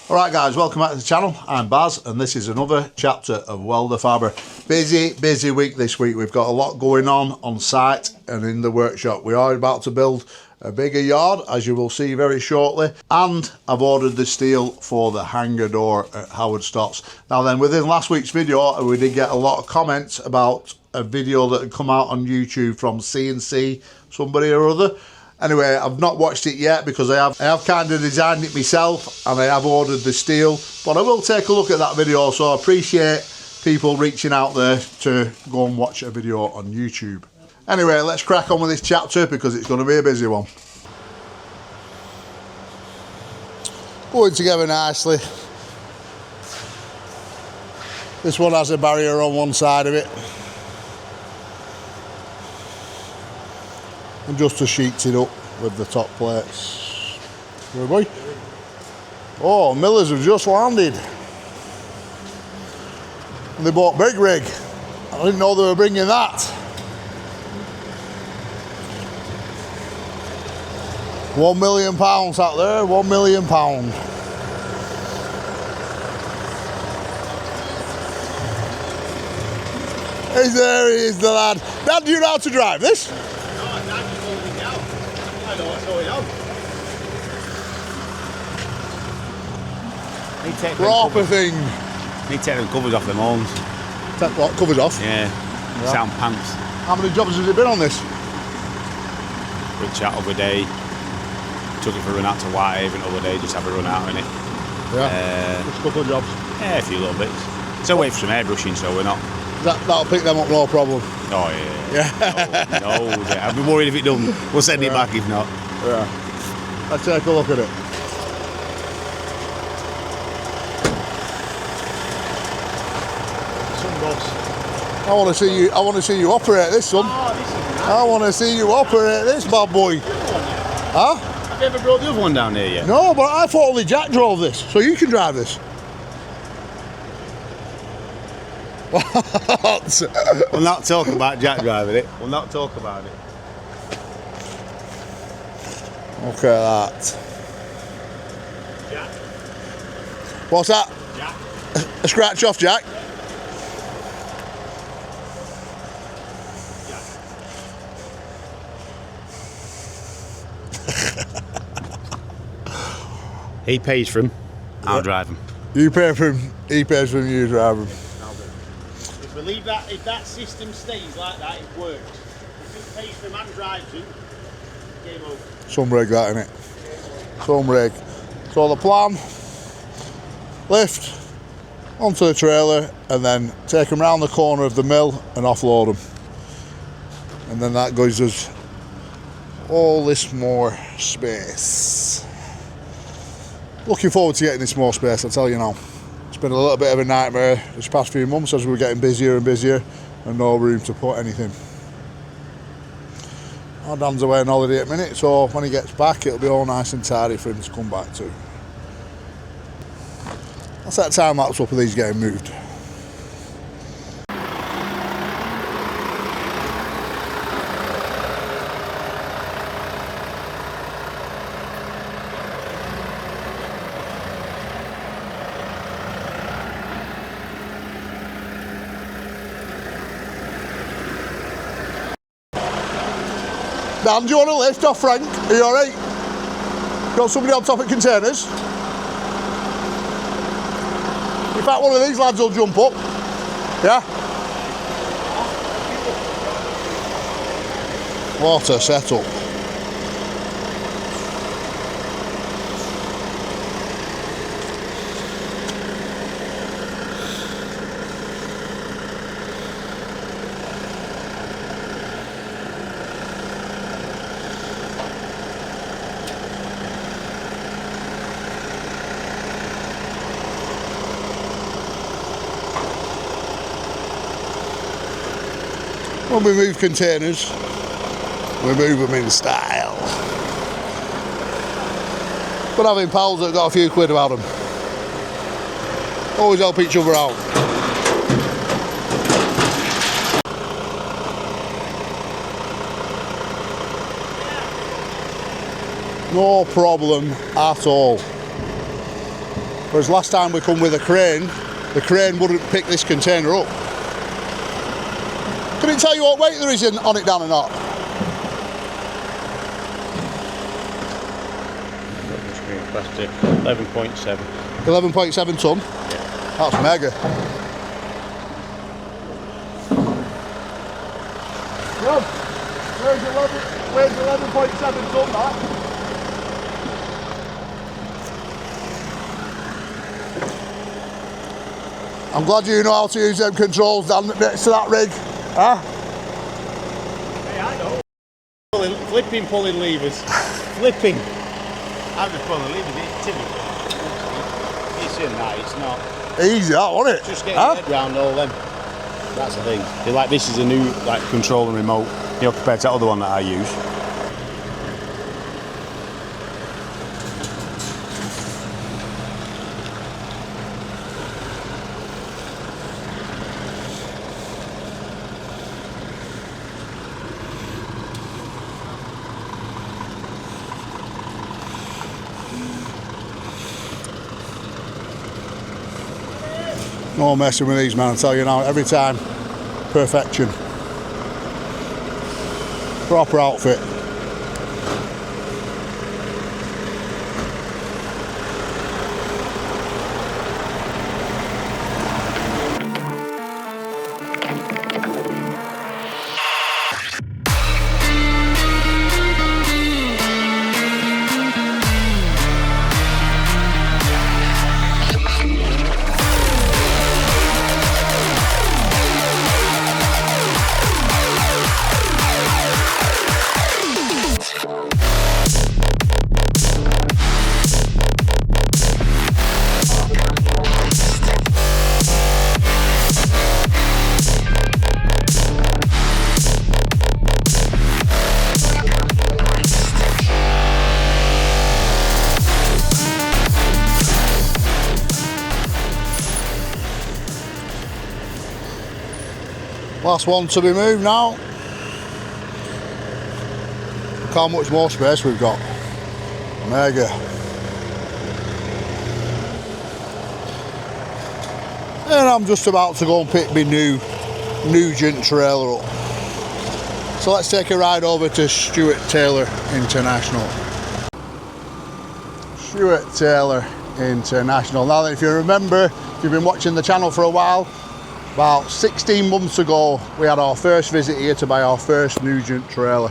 Alright guys, welcome back to the channel. I'm Baz and this is another chapter of WELDERFABBER. Busy week this week. We've got a lot going on site and in the workshop. We are about to build a bigger yard, as you will see very shortly, and I've ordered the steel for the hangar door at Howard Stotts. Now then, within last week's video we did get a lot of comments about a video that had come out on YouTube from CNC somebody or other. Anyway, I've not watched it yet because I have kind of designed it myself and I have ordered the steel, but I will take a look at that video, so I appreciate people reaching out there to go and watch a video on YouTube. Anyway, let's crack on with this chapter because it's going to be a busy one. Going together nicely. This one has a barrier on one side of it. And just to sheet it up with the top plates. Good boy. Oh, Millers have just landed. And they bought big rig. I didn't know they were bringing that. £1 million out there, £1 million. There he is, the lad. Dad, do you know how to drive this? Proper thing. Need to take them covers off them horns. Take what, covers off? Yeah. Sound pants. How many jobs has it been on this? Rich out other day. Took it for a run out to Whitehaven the other day, just have a run out in it. Yeah. Just a couple of jobs. Yeah, a few little bits. It's away from some airbrushing, so we're not. That'll pick them up, no problem. Oh yeah. No, I'd be worried if it doesn't. We'll send it back if not. Yeah. Let's take a look at it. I want to see you operate this, son. Oh, this is nice. I want to see you operate this bad boy. Huh? Have you ever brought the other one down here yet? No, but I thought only Jack drove this, so you can drive this. What? We'll not talk about Jack driving it. We'll not talk about it. Look at that. Jack. What's that? Jack. A scratch off, Jack? He pays for him, I'll drive him. You pay for him, he pays for him, you drive him. If we leave that, if that system stays like that, it works. If it pays for him and drives him, game over. Some rig that, innit? Some rig. So the plan, lift onto the trailer and then take them round the corner of the mill and offload them. And then that gives us all this more space. Looking forward to getting this more space, I'll tell you now. It's been a little bit of a nightmare this past few months as we're getting busier and busier and no room to put anything. Our Dan's away on holiday at the minute, so when he gets back it'll be all nice and tidy for him to come back to. That's that time lapse up of these getting moved. Dan, do you want a lift off Frank? Are you alright? Got somebody on top of containers? In fact, one of these lads will jump up. Yeah? What a setup. When we move containers, we move them in style. But having pals that got a few quid about them. Always help each other out. No problem at all. Whereas last time we come with a crane, the crane wouldn't pick this container up. Can it tell you what weight there is on it, Dan, or not? Plastic 11.7. 11.7 ton? Yeah. That's mega. Rob, where's 11.7 ton, that? I'm glad you know how to use them controls, Dan, next to that rig. Huh? Hey, I know. Flipping pulling levers. Flipping. I'm just pulling levers, it's typical. It's in that, it's not. Easy, that, wasn't it? Just getting your head round all them. That's the thing. They're like, this is a new like control and remote, you know, compared to that other one that I use. No messing with these, man, I tell you now, every time, perfection. Proper outfit. Last one to be moved now. Look how much more space we've got. Mega. And I'm just about to go and pick my new Nugent trailer up. So let's take a ride over to Stuart Taylor International. Stuart Taylor International. Now, if you remember, if you've been watching the channel for a while, about 16 months ago we had our first visit here to buy our first Nugent trailer.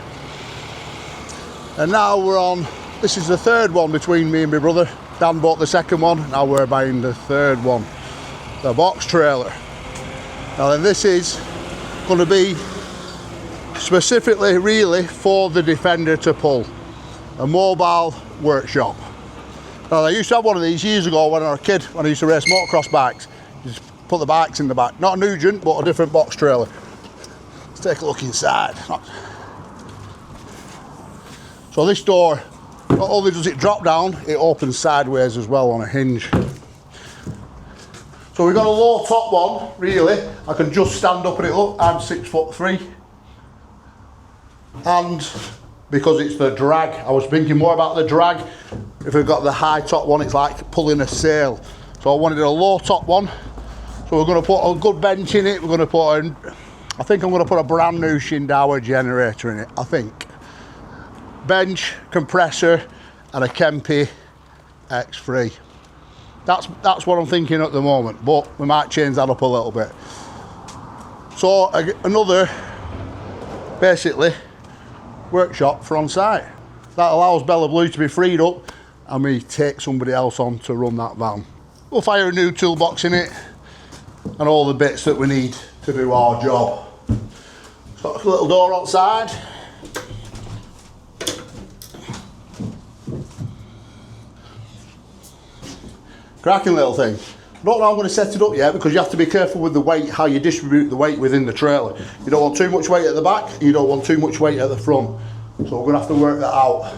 And now we're on, this is the third one between me and my brother. Dan bought the second one, now we're buying the third one. The box trailer. Now then, this is going to be specifically really for the Defender to pull. A mobile workshop. Now I used to have one of these years ago when I was a kid, when I used to race motocross bikes. Just put the bikes in the back. Not a Nugent, but a different box trailer. Let's take a look inside. So this door, not only does it drop down, it opens sideways as well on a hinge. So we've got a low top one, really. I can just stand up and it. Look, I'm 6'3". And because it's the drag, I was thinking more about the drag. If we've got the high top one, it's like pulling a sail. So I wanted a low top one. So we're going to put a good bench in it. We're going to put I think I'm going to put a brand new Shindaiwa generator in it, I think. Bench, compressor, and a Kempe X3. That's what I'm thinking at the moment, but we might change that up a little bit. So another, basically, workshop for on site. That allows Bella Blue to be freed up and we take somebody else on to run that van. We'll fire a new toolbox in it and all the bits that we need to do our job. It's got a little door outside. Cracking little thing. I don't know how I'm going to set it up yet because you have to be careful with the weight, how you distribute the weight within the trailer. You don't want too much weight at the back, you don't want too much weight at the front. So we're going to have to work that out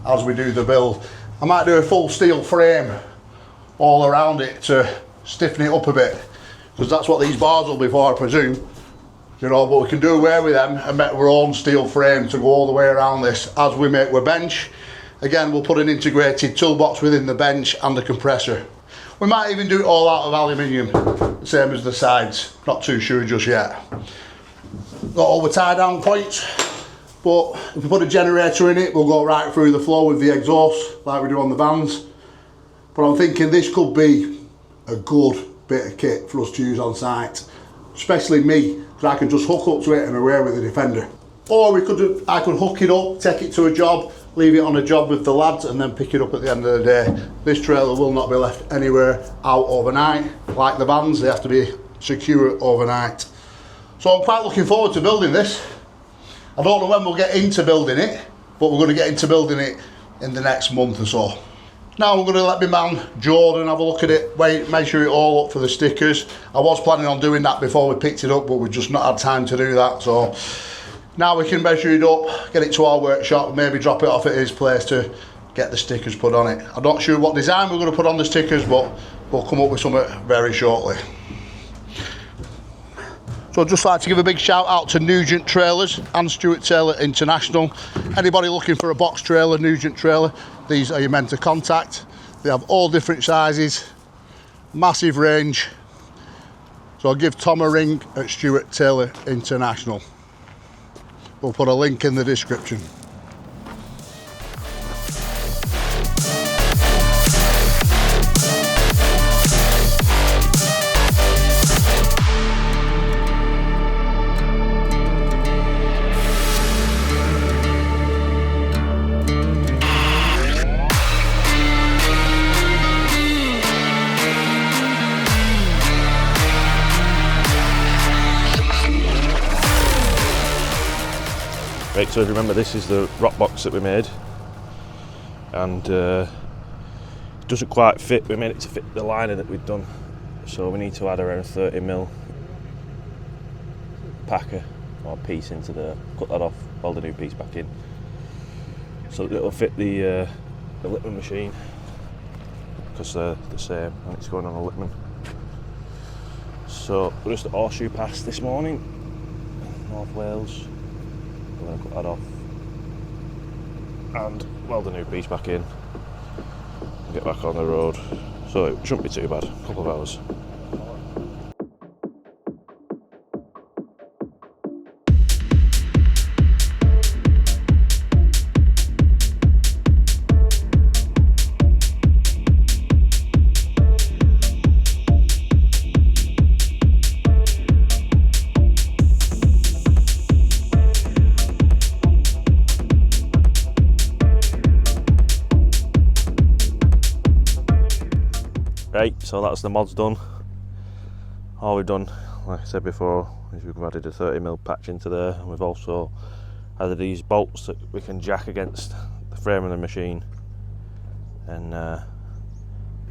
as we do the build. I might do a full steel frame all around it to stiffen it up a bit, because that's what these bars will be for, I presume. You know, but we can do away with them and make our own steel frame to go all the way around this as we make our bench. Again, we'll put an integrated toolbox within the bench and the compressor. We might even do it all out of aluminium, same as the sides. Not too sure just yet. Got all the tie down points, but if we put a generator in it, we'll go right through the floor with the exhaust like we do on the vans. But I'm thinking this could be a good bit of kit for us to use on site, especially me, because I can just hook up to it and away with the Defender. Or I could hook it up, take it to a job, leave it on a job with the lads, and then pick it up at the end of the day. This trailer will not be left anywhere out overnight. Like the vans, they have to be secure overnight. So I'm quite looking forward to building this. I don't know when we'll get into building it, but we're going to get into building it in the next month or so. Now I'm going to let my man Jordan have a look at it, measure it all up for the stickers. I was planning on doing that before we picked it up, but we've just not had time to do that. So now we can measure it up, get it to our workshop, maybe drop it off at his place to get the stickers put on it. I'm not sure what design we're going to put on the stickers, but we'll come up with something very shortly. So I'd just like to give a big shout out to Nugent Trailers and Stuart Taylor International. Anybody looking for a box trailer, Nugent Trailer, these are your men to contact. They have all different sizes, massive range. So I'll give Tom a ring at Stuart Taylor International. We'll put a link in the description. Right, so if you remember, this is the rock box that we made, and it doesn't quite fit. We made it to fit the liner that we'd done, so we need to add around 30mm packer or piece into there, cut that off, weld a new piece back in, so that it'll fit the Littman machine, because they're the same and it's going on a Littman. So we're just at Horseshoe Pass this morning, North Wales. We're going to cut that off and weld a new piece back in and get back on the road. So it shouldn't be too bad, a couple of hours. Right, so that's the mods done. All we've done, like I said before, is we've added a 30mm patch into there, and we've also added these bolts that we can jack against the frame of the machine and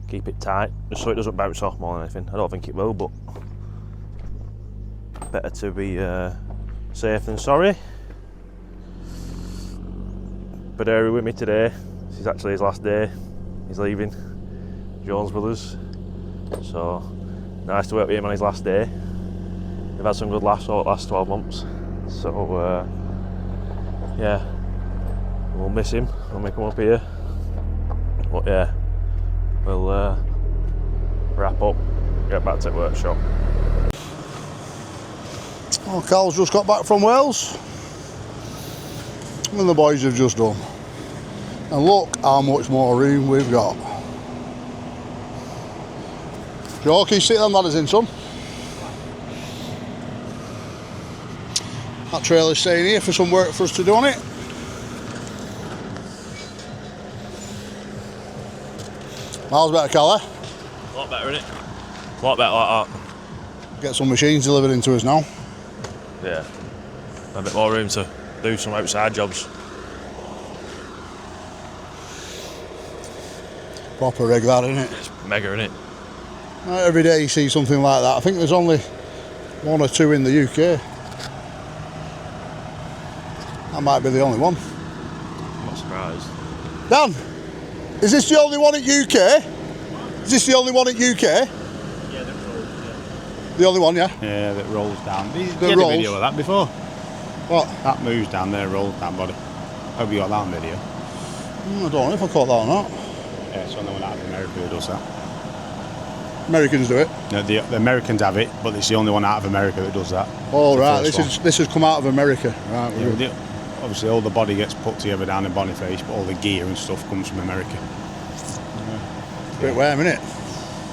keep it tight, just so it doesn't bounce off more than anything. I don't think it will, but better to be safe than sorry. But Harry with me today. This is actually his last day. He's leaving Jones Brothers, so nice to work with him on his last day. We've had some good laughs over the last 12 months, so yeah, we'll miss him when we come up here, but yeah, we'll wrap up, get back to the workshop. Oh, Carl's just got back from Wales and the boys have just done, and look how much more room we've got. Joe, can you stick them ladders in, son? That trailer's staying here for some work for us to do on it. Miles better, Cal, eh? A lot better, innit? A lot better like that. Get some machines delivered into us now. Yeah, a bit more room to do some outside jobs. Proper rig that, isn't it? It's mega, innit? Not every day you see something like that. I think there's only one or two in the UK. That might be the only one. I'm not surprised. Dan, is this the only one at UK? Is this the only one at UK? Yeah, that rolls, yeah. The only one, yeah? Yeah, that rolls down. You That had rolls? a video of that before. What? That moves down there, rolls down, buddy. Hope you got that on video. I don't know if I caught that or not. Yeah, it's on the one out of America who does that. Americans do it. No, the Americans have it, but it's the only one out of America that does that. Oh, The right, first this has come out of America. Right, one. Obviously, all the body gets put together down in Boniface, but all the gear and stuff comes from America. Bit warm, innit?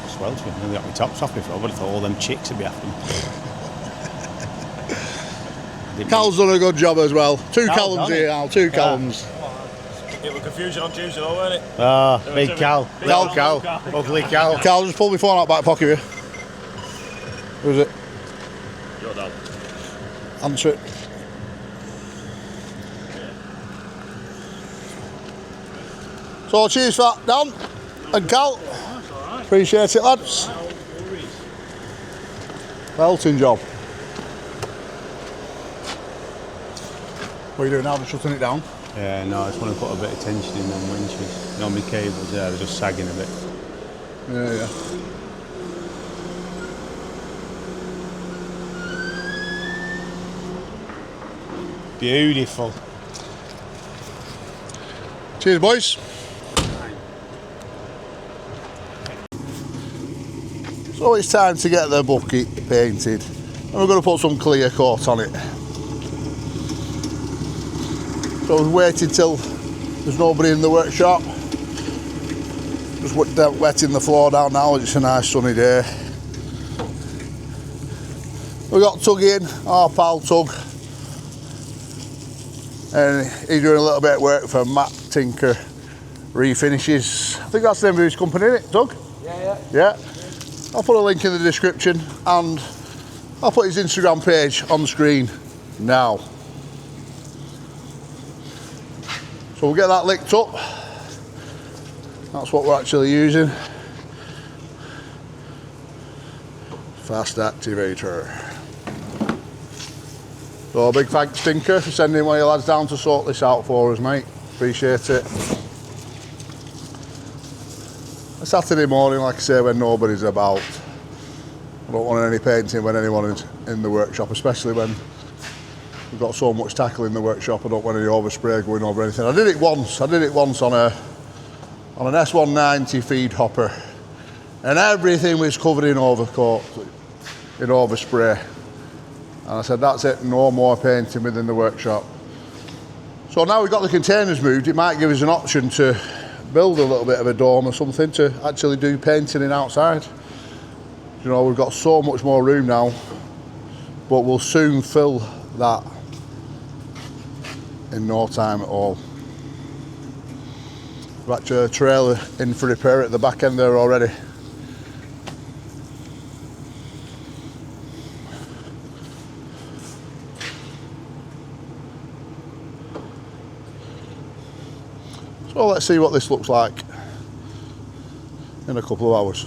Sweltering. I nearly got my tops off before, but I thought all them chicks would be after me. Cal's done a good job as well. Two Cal's Callums done here, it. Al. Two Callums. It was confusion on Tuesday, though, weren't it? Ah, big Cal. Cal. Cal. Ugly Cal. Cal, just pull my phone out back pocket here. Who is it? Your dad. Answer it. So cheers for that, Dan and Cal. Appreciate it, lads. Belting job. What are you doing now? Just shutting it down? Yeah, no, I just want to put a bit of tension in them winches. You know, my cables there, they're just sagging a bit. Yeah. Beautiful. Cheers, boys. So it's time to get the bucket painted, and we're going to put some clear coat on it. So we've waited till there's nobody in the workshop. Just wetting the floor down now. It's a nice sunny day. We've got Tug in, our pal Tug, and he's doing a little bit of work for Matt Tinker Refinishes. I think that's the name of his company, isn't it, Tug? Yeah. I'll put a link in the description, and I'll put his Instagram page on the screen now. So we'll get that licked up. That's what we're actually using. Fast activator. So a big thanks, Tinker, for sending one of your lads down to sort this out for us, mate. Appreciate it. A Saturday morning, like I say, when nobody's about. I don't want any painting when anyone is in the workshop, especially when we've got so much tackle in the workshop. I don't want any overspray going over anything. I did it once on an S190 feed hopper, and everything was covered in overcoat, in overspray. And I said, that's it, no more painting within the workshop. So now we've got the containers moved, it might give us an option to build a little bit of a dome or something to actually do painting in outside. You know, we've got so much more room now, but we'll soon fill that in no time at all. We've actually a trailer in for repair at the back end there already. So let's see what this looks like in a couple of hours.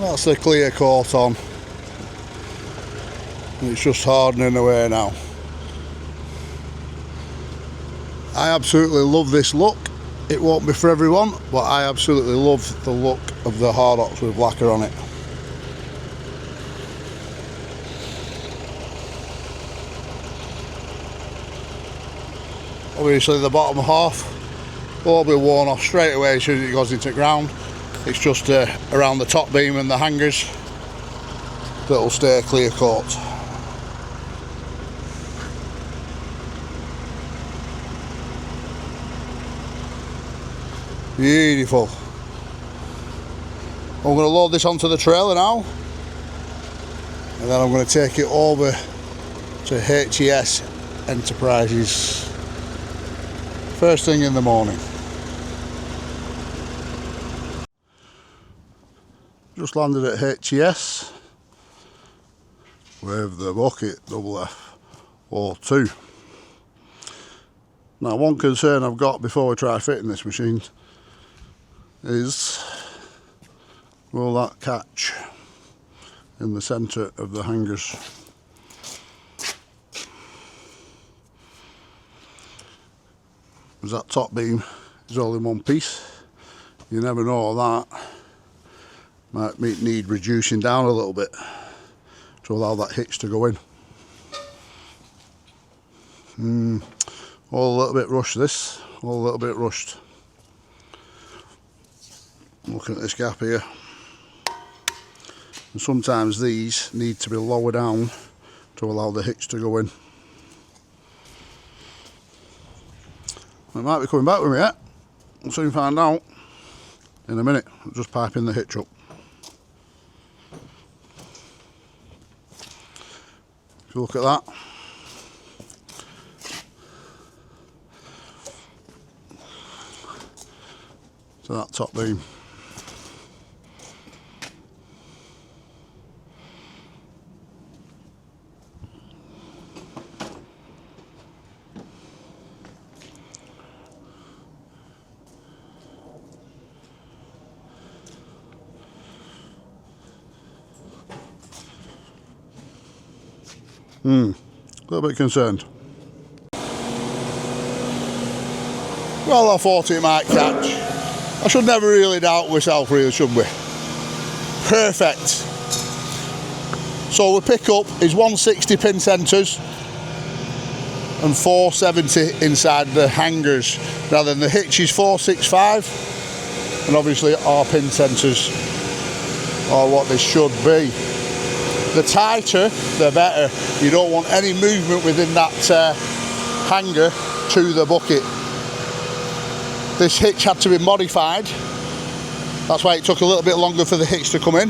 That's the clear coat on. It's just hardening away now. I absolutely love this look. It won't be for everyone, but I absolutely love the look of the hardox with lacquer on it. Obviously the bottom half will be worn off straight away as soon as it goes into the ground. It's just around the top beam and the hangers that'll stay clear coat. Beautiful. I'm going to load this onto the trailer now, and then I'm going to take it over to HES Enterprises first thing in the morning. Just landed at HES with the bucket FF02. Now, one concern I've got before we try fitting this machine is, will that catch in the centre of the hangers? Because that top beam is all in one piece. You never know that. Might need reducing down a little bit to allow that hitch to go in. All a little bit rushed this, all a little bit rushed. Looking at this gap here. And sometimes these need to be lower down to allow the hitch to go in. It might be coming back with me yet. We'll soon find out in a minute. I'll just piping the hitch up. If you look at that, to that top beam. A little bit concerned. Well, I thought it might catch. I should never really doubt myself, really, should we? Perfect. So the pickup is 160 pin centres and 470 inside the hangers. Now then, the hitch is 465, and obviously our pin centres are what they should be. The tighter, the better. You don't want any movement within that hanger to the bucket. This hitch had to be modified. That's why it took a little bit longer for the hitch to come in.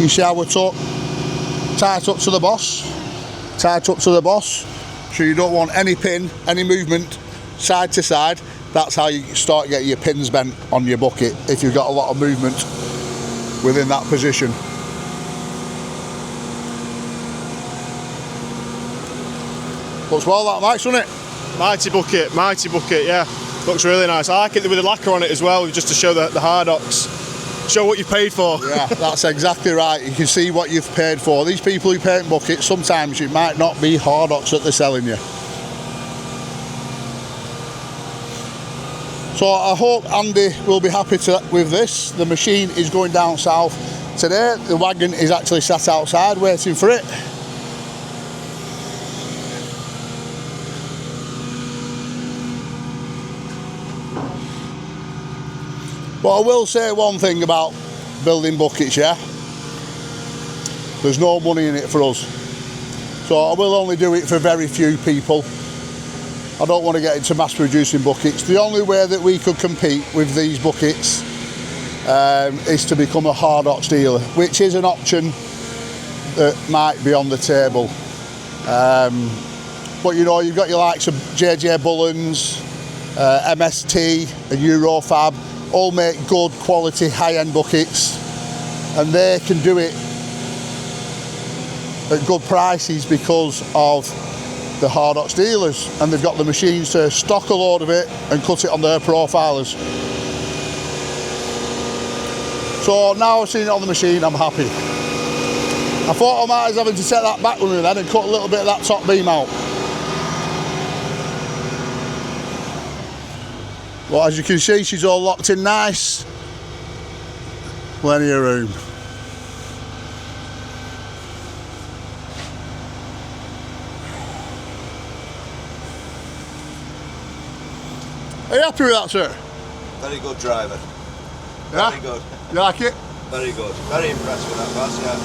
You see how we're tight up to the boss. Tight up to the boss. So you don't want any pin, any movement side to side. That's how you start getting your pins bent on your bucket, if you've got a lot of movement within that position. Looks well, that Mike's, doesn't it? Mighty bucket, yeah. Looks really nice. I like it with the lacquer on it as well, just to show the Hardox. Show what you've paid for. Yeah, that's exactly right. You can see what you've paid for. These people who paint buckets, sometimes it might not be Hardox that they're selling you. So I hope Andy will be happy with this. The machine is going down south today. The wagon is actually sat outside waiting for it. But I will say one thing about building buckets, yeah? There's no money in it for us. So I will only do it for very few people. I don't want to get into mass producing buckets. The only way that we could compete with these buckets is to become a Hardox dealer, which is an option that might be on the table. But you know, you've got your likes of JJ Bullens, MST and Eurofab, all make good quality high-end buckets, and they can do it at good prices because of the Hardox dealers, and they've got the machines to stock a load of it and cut it on their profilers. So now I've seen it on the machine, I'm happy. I thought I might as having to take that back with me then and cut a little bit of that top beam out. Well, as you can see, she's all locked in nice. Plenty of room. Are you happy with that, sir? Very good driver. Yeah? Very good. You like it? Very good. Very impressed with that bus, yeah.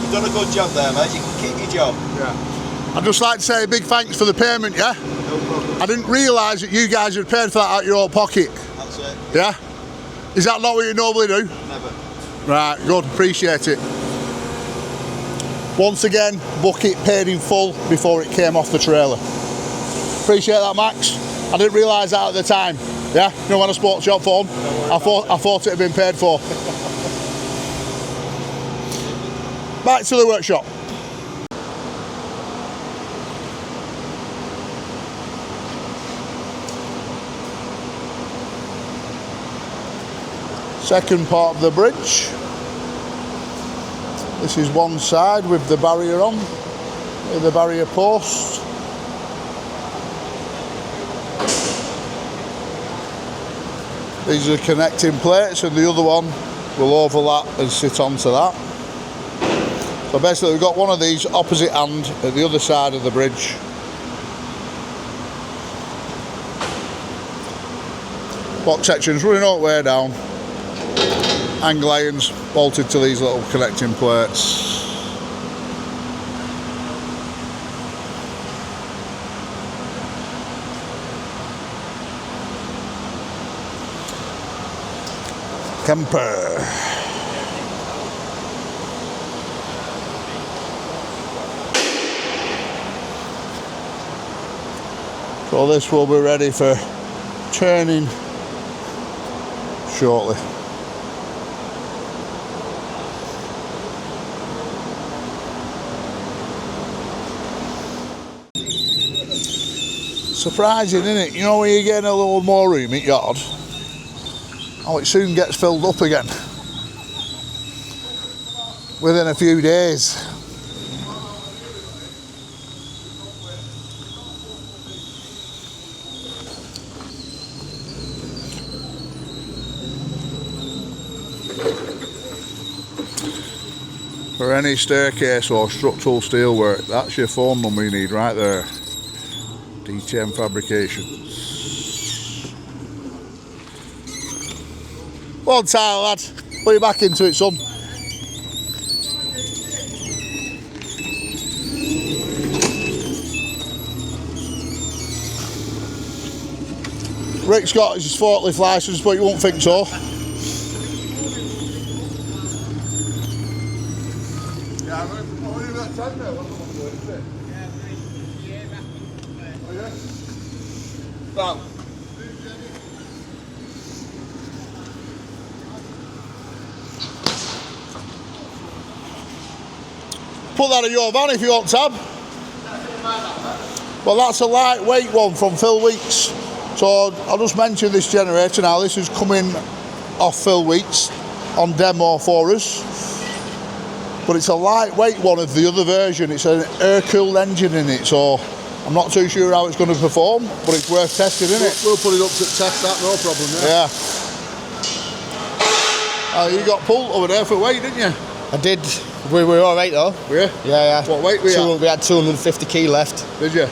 You've done a good job there, mate. You can keep your job. Yeah. I'd just like to say a big thanks for the payment, yeah? No problem. I didn't realise that you guys had paid for that out of your own pocket. That's it. Yeah? Is that not what you normally do? Never. Right, good, appreciate it. Once again, bucket paid in full before it came off the trailer. Appreciate that, Max. I didn't realise that at the time. Yeah, you know, when I spoke to you on phone, I thought it had been paid for. Back to the workshop. Second part of the bridge. This is one side with the barrier on, with the barrier post. These are the connecting plates, and the other one will overlap and sit onto that. So basically we've got one of these opposite hand at the other side of the bridge. Box sections running all the way down. Angle irons bolted to these little connecting plates. Camper. So this will be ready for turning shortly. Surprising, isn't it? You know, when you're getting a little more room at yard, oh, it soon gets filled up again within a few days. For any staircase or structural steel work, that's your phone number you need right there. DTM Fabrications. One time, lad. Put your back into it, son. Rick's got his forklift licence, but you won't think so. Yeah, I'm only about 10 now. Oh, yeah? Bam. Put that in your van if you want, Tab. Well, that's a lightweight one from Phil Weeks. So I'll just mention this generator now. This is coming off Phil Weeks on demo for us. But it's a lightweight one of the other version. It's an air-cooled engine in it, so I'm not too sure how it's going to perform, but it's worth testing, isn't it? We'll put it up to test that, no problem. Yeah. You got pulled over there for weight, didn't you? I did. We were all right though. Were you? Yeah. What weight were you at? We had 250 kg left. Did you?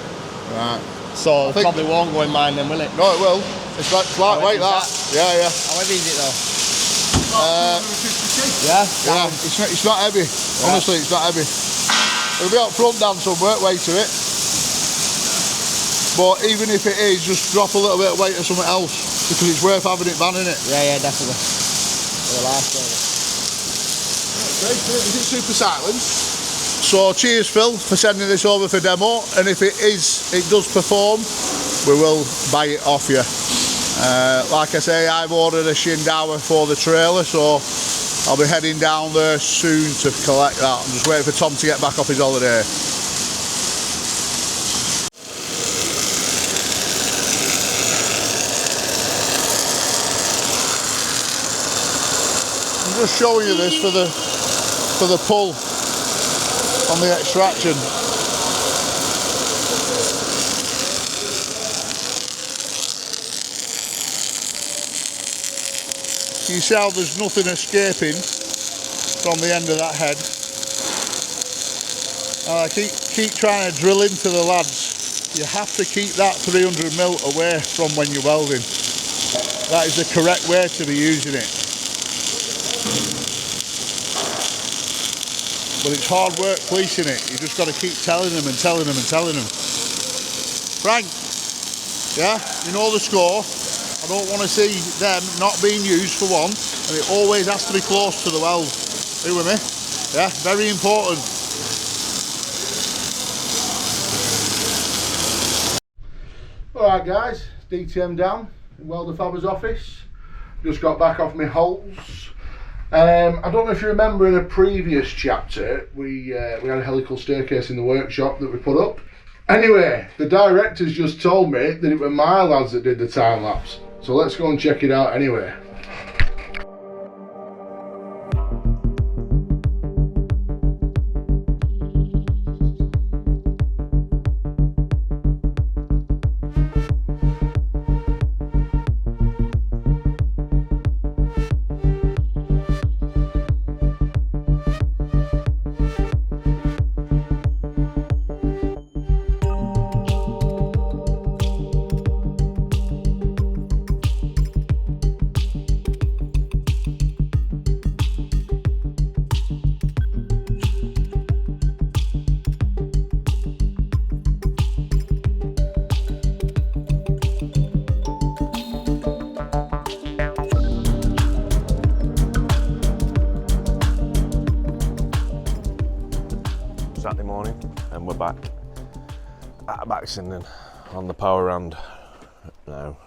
Right. So it probably won't go in mine then, will it? No, it will. It's like lightweight, that. Yeah. How heavy is it though? Yeah. It's not heavy. Yeah. Honestly, it's not heavy. It'll be up front down some work weight to it. But even if it is, just drop a little bit of weight or something else, because it's worth having it banning it. Yeah, definitely. For the last Is it super silent? So cheers, Phil, for sending this over for demo, and if it does perform, we will buy it off you. Like I say, I've ordered a Shindawa for the trailer, so I'll be heading down there soon to collect that. I'm just waiting for Tom to get back off his holiday. I'm just showing you this for the pull on the extraction. You see how there's nothing escaping from the end of that head. And I keep trying to drill into the lads. You have to keep that 300mm away from when you're welding. That is the correct way to be using it. But it's hard work policing it. You just got to keep telling them and telling them and telling them. Frank, yeah, you know the score. I don't want to see them not being used for one, and it always has to be close to the weld. Are you with me? Yeah, very important. Alright guys, DTM down in WELDERFABBER's office. Just got back off my holes. I don't know if you remember in a previous chapter we had a helical staircase in the workshop that we put up. Anyway, the directors just told me that it were my lads that did the time lapse, so let's go and check it out anyway. morning, and we're back at Baxenden on the power round now.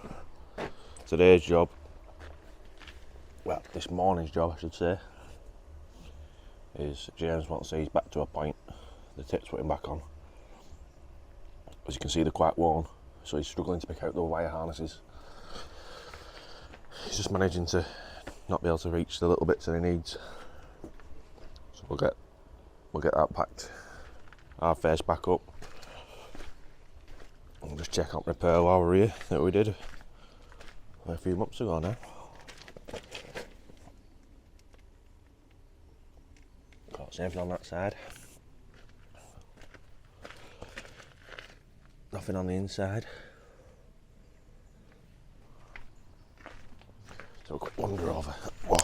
Today's job, well, this morning's job I should say, is James wants to see he's back to a point. The tip's putting back on. As you can see, they're quite worn, so he's struggling to pick out the wire harnesses. He's just managing to not be able to reach the little bits that he needs. So we'll get that packed, our face back up, and just check out repair while we're here that we did a few months ago now. Got everything on that side. Nothing on the inside. So we'll wander over. Whoa.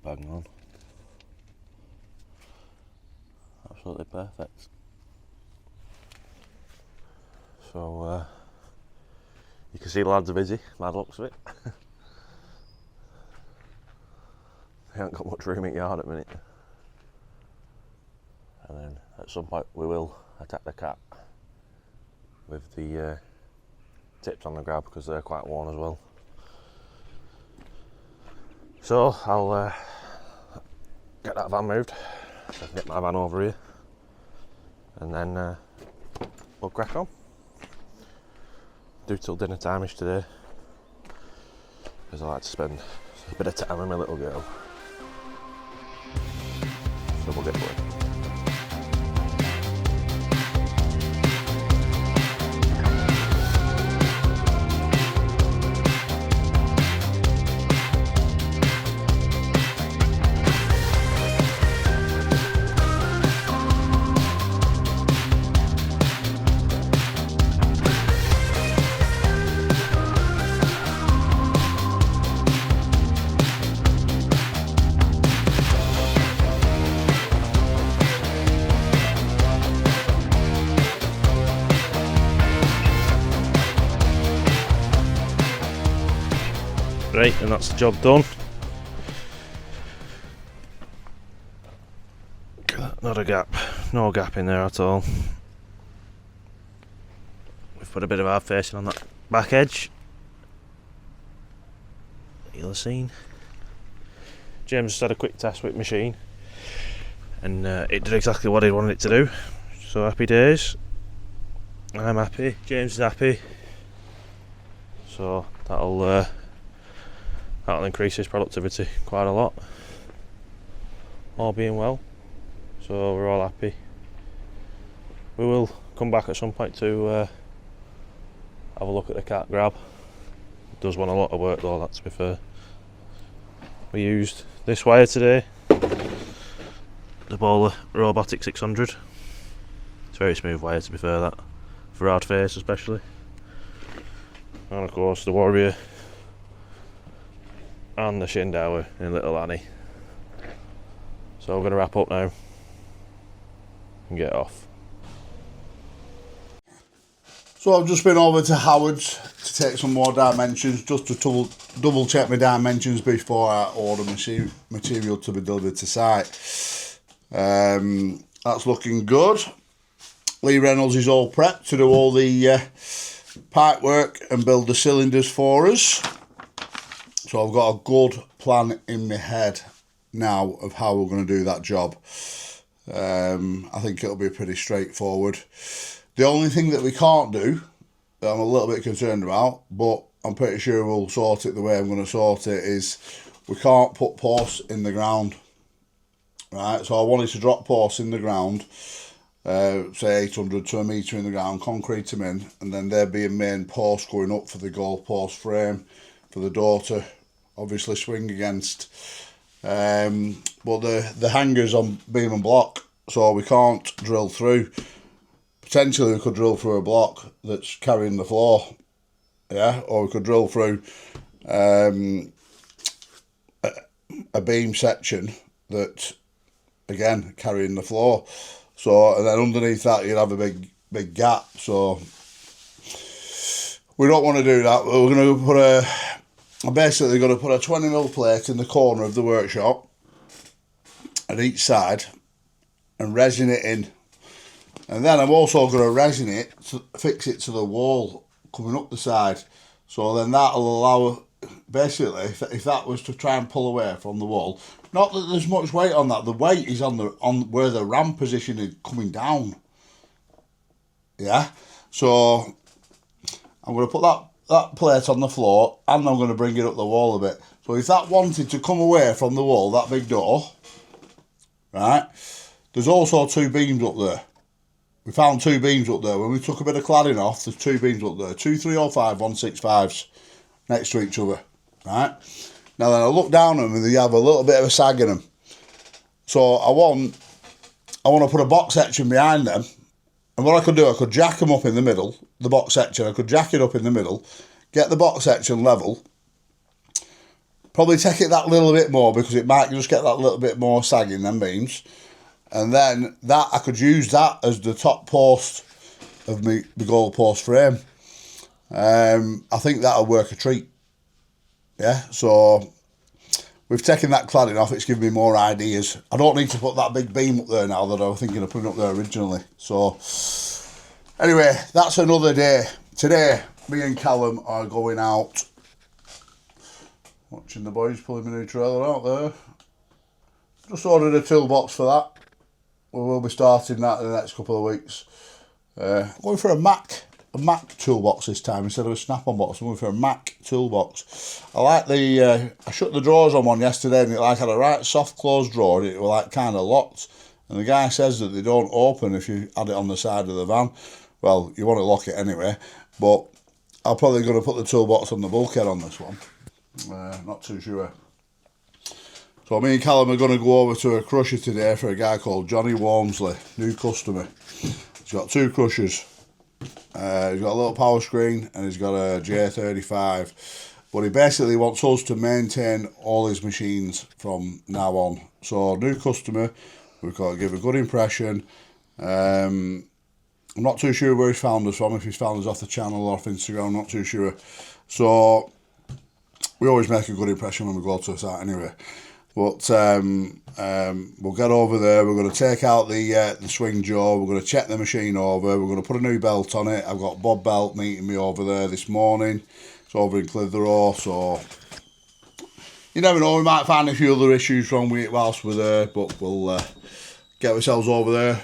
Bang on. Absolutely perfect. So you can see the lads are busy by the looks of it. They haven't got much room in the yard at the minute. And then at some point we will attack the cat with the tips on the grab because they're quite worn as well. So I'll get that van moved so I can get my van over here, and then we'll crack on. Do till dinner time-ish today because I like to spend a bit of time with my little girl. So we'll get going. Right, and that's the job done. Not a gap, no gap in there at all. We've put a bit of hard facing on that back edge. You'll have seen. James just had a quick test with machine, and it did exactly what he wanted it to do. So happy days. I'm happy, James is happy. So that'll increase his productivity quite a lot, all being well, so we're all happy. We will come back at some point to have a look at the cat grab. It does want a lot of work though, that to be fair. We used this wire today, the Bowler Robotic 600. It's very smooth wire to be fair, that, for hard face especially. And of course the Warrior and the Shindower in Little Annie. So we're going to wrap up now and get off. So I've just been over to Howard's to take some more dimensions, just to double check my dimensions before I order material to be delivered to site. That's looking good. Lee Reynolds is all prepped to do all the pipe work and build the cylinders for us. So I've got a good plan in my head now of how we're going to do that job. I think it'll be pretty straightforward. The only thing that we can't do, that I'm a little bit concerned about, but I'm pretty sure we'll sort it the way I'm going to sort it, is we can't put posts in the ground. Right, so I wanted to drop posts in the ground, say 800 to a metre in the ground, concrete them in, and then there'd be a main post going up for the goal post frame for the door to obviously swing against. But the hangers on beam and block, so we can't drill through. Potentially we could drill through a block that's carrying the floor, yeah, or we could drill through a beam section that, again, carrying the floor. So, and then underneath that you'd have a big gap. So we don't want to do that. We're going to put I'm basically going to put a 20mm plate in the corner of the workshop at each side and resin it in. And then I'm also going to resin it to fix it to the wall coming up the side. So then that'll allow, basically, if that was to try and pull away from the wall, not that there's much weight on that, the weight is on where the ram position is coming down. Yeah, so I'm going to put that plate on the floor and I'm going to bring it up the wall a bit. So if that wanted to come away from the wall, that big door, right, there's also 2 beams up there. We found 2 beams up there. When we took a bit of cladding off, there's 2 beams up there. 2 305 165s next to each other, right? Now then I look down at them and they have a little bit of a sag in them. So I want to put a box section behind them. And what I could do, I could jack them up in the middle, the box section. I could jack it up in the middle, get the box section level, probably take it that little bit more because it might just get that little bit more sag in them beams. And then that I could use that as the top post of the goal post frame. I think that'll work a treat. Yeah, so we've taken that cladding off, it's given me more ideas. I don't need to put that big beam up there now that I was thinking of putting up there originally. So, anyway, that's another day. Today, me and Callum are going out, watching the boys pulling my new trailer out there. Just ordered a toolbox for that. We will be starting that in the next couple of weeks. Going for a Mac toolbox this time instead of a snap-on box. I'm going for a Mac toolbox. I like the, I shut the drawers on one yesterday and it like had a right soft closed drawer and it was like kind of locked. And the guy says that they don't open if you had it on the side of the van. Well, you want to lock it anyway, but I'm probably going to put the toolbox on the bulkhead on this one. Not too sure. So me and Callum are going to go over to a crusher today for a guy called Johnny Walmsley, new customer. He's got 2 crushers. He's got a little power screen and he's got a J35. But he basically wants us to maintain all his machines from now on. So new customer, we've got to give a good impression. I'm not too sure where he's found us from, if he's found us off the channel or off Instagram, I'm not too sure. So we always make a good impression when we go to a site anyway. But we'll get over there, we're going to take out the swing jaw, we're going to check the machine over, we're going to put a new belt on it. I've got Bob Belt meeting me over there this morning. It's over in Clitheroe, so you never know, we might find a few other issues wrong with it whilst we're there, but we'll get ourselves over there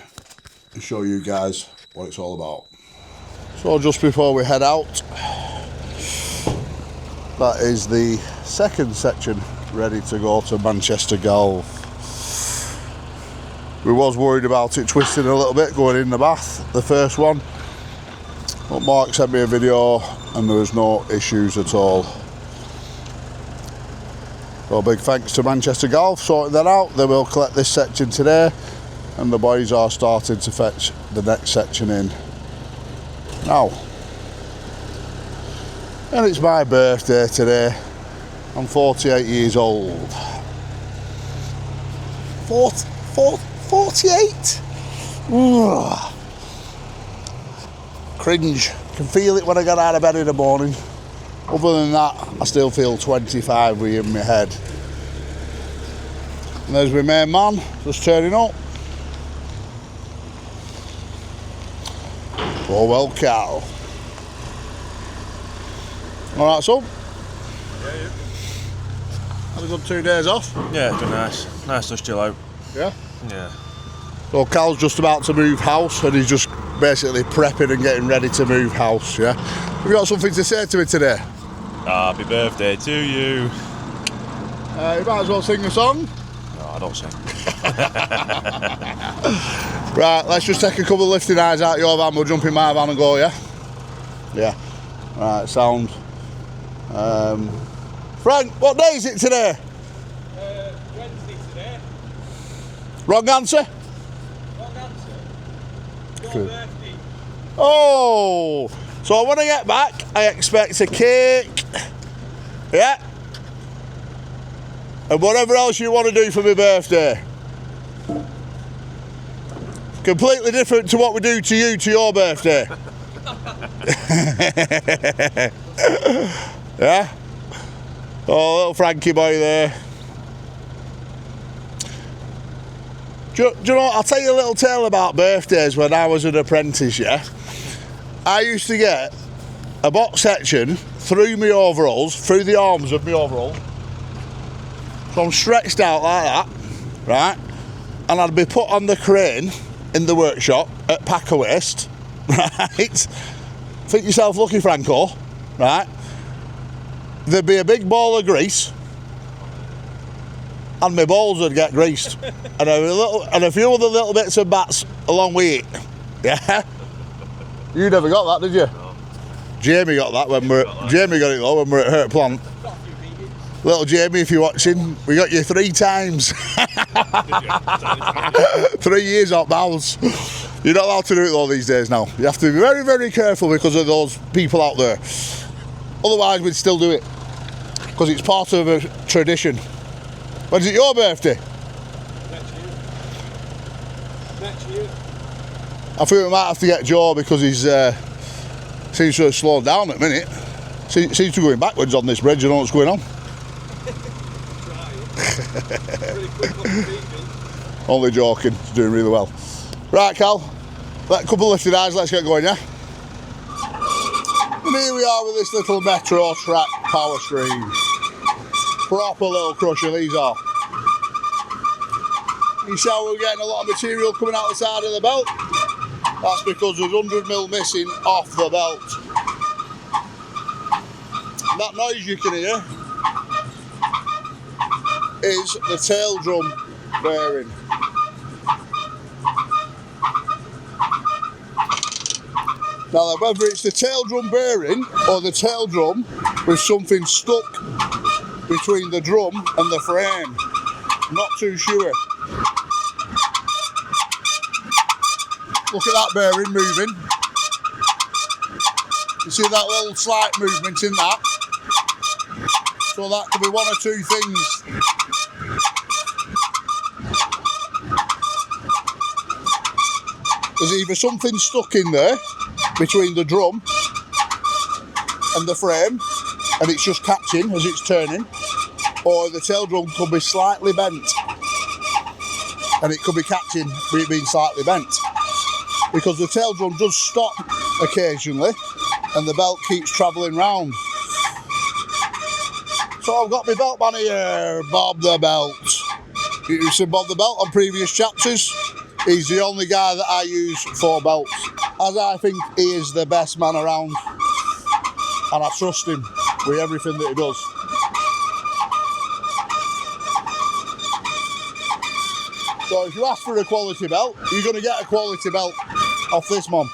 and show you guys what it's all about. So just before we head out, that is the second section ready to go to Manchester Galv. We was worried about it twisting a little bit going in the bath, the first one, but Mark sent me a video and there was no issues at all. So big thanks to Manchester Galv sorting that out. They will collect this section today and the boys are starting to fetch the next section in now. And it's my birthday today. I'm 48 years old. 48? Ugh. Cringe. Can feel it when I get out of bed in the morning. Other than that, I still feel 25 in my head. And there's my main man, just turning up. Oh well, Carl. Alright, son? Yeah. Had a good 2 days off? Yeah, it's been nice. Nice to chill out. Yeah? Yeah. So Cal's just about to move house and he's just basically prepping and getting ready to move house, yeah? Have you got something to say to me today? Happy birthday to you. You might as well sing a song. No, I don't sing. Right, let's just take a couple of lifting eyes out your van, we'll jump in my van and go, yeah? Yeah. Right, sound. Frank, what day is it today? Wednesday today. Wrong answer? Wrong answer. Your Good. birthday. Oh! So when I get back, I expect a cake. Yeah? And whatever else you want to do for my birthday. Completely different to what we do to you to your birthday. Yeah? Oh, little Frankie boy there. Do you know what? I'll tell you a little tale about birthdays when I was an apprentice, yeah? I used to get a box section through my overalls, through the arms of my overall. So I'm stretched out like that, right? And I'd be put on the crane in the workshop at pack a waist, right? Think yourself lucky, Franco, right? There'd be a big ball of grease and my balls would get greased and a few other little bits of bats along with it. Yeah? You never got that, did you? No. Jamie got that Jamie got it though when we were at Hurt Plant. Little Jamie, if you're watching, we got you 3 times. 3 years off bounds. You're not allowed to do it though these days now. You have to be very, very careful because of those people out there. Otherwise we'd still do it. Because it's part of a tradition. When's it your birthday? Next year. I think we might have to get Joe because he's seems to have slowed down at the minute. Seems to be going backwards on this bridge. You know what's going on? Only joking. He's doing really well. Right, Cal. Let a couple lifted eyes. Let's get going, yeah? And here we are with this little Metro Track power stream. Proper little crusher these are. You see how we're getting a lot of material coming out the side of the belt? That's because there's 100mm missing off the belt. That noise you can hear is the tail drum bearing. Now whether it's the tail drum bearing or the tail drum with something stuck between the drum and the frame, I'm not too sure. Look at that bearing moving. You see that little slight movement in that? So that could be one or two things. There's either something stuck in there between the drum and the frame and it's just catching as it's turning, or the tail drum could be slightly bent and it could be catching with it being slightly bent, because the tail drum does stop occasionally and the belt keeps travelling round. So I've got my belt man here, Bob the Belt. You've seen Bob the Belt on previous chapters. He's the only guy that I use for belts, as I think he is the best man around and I trust him with everything that he does. So if you ask for a quality belt, you're going to get a quality belt off this mum.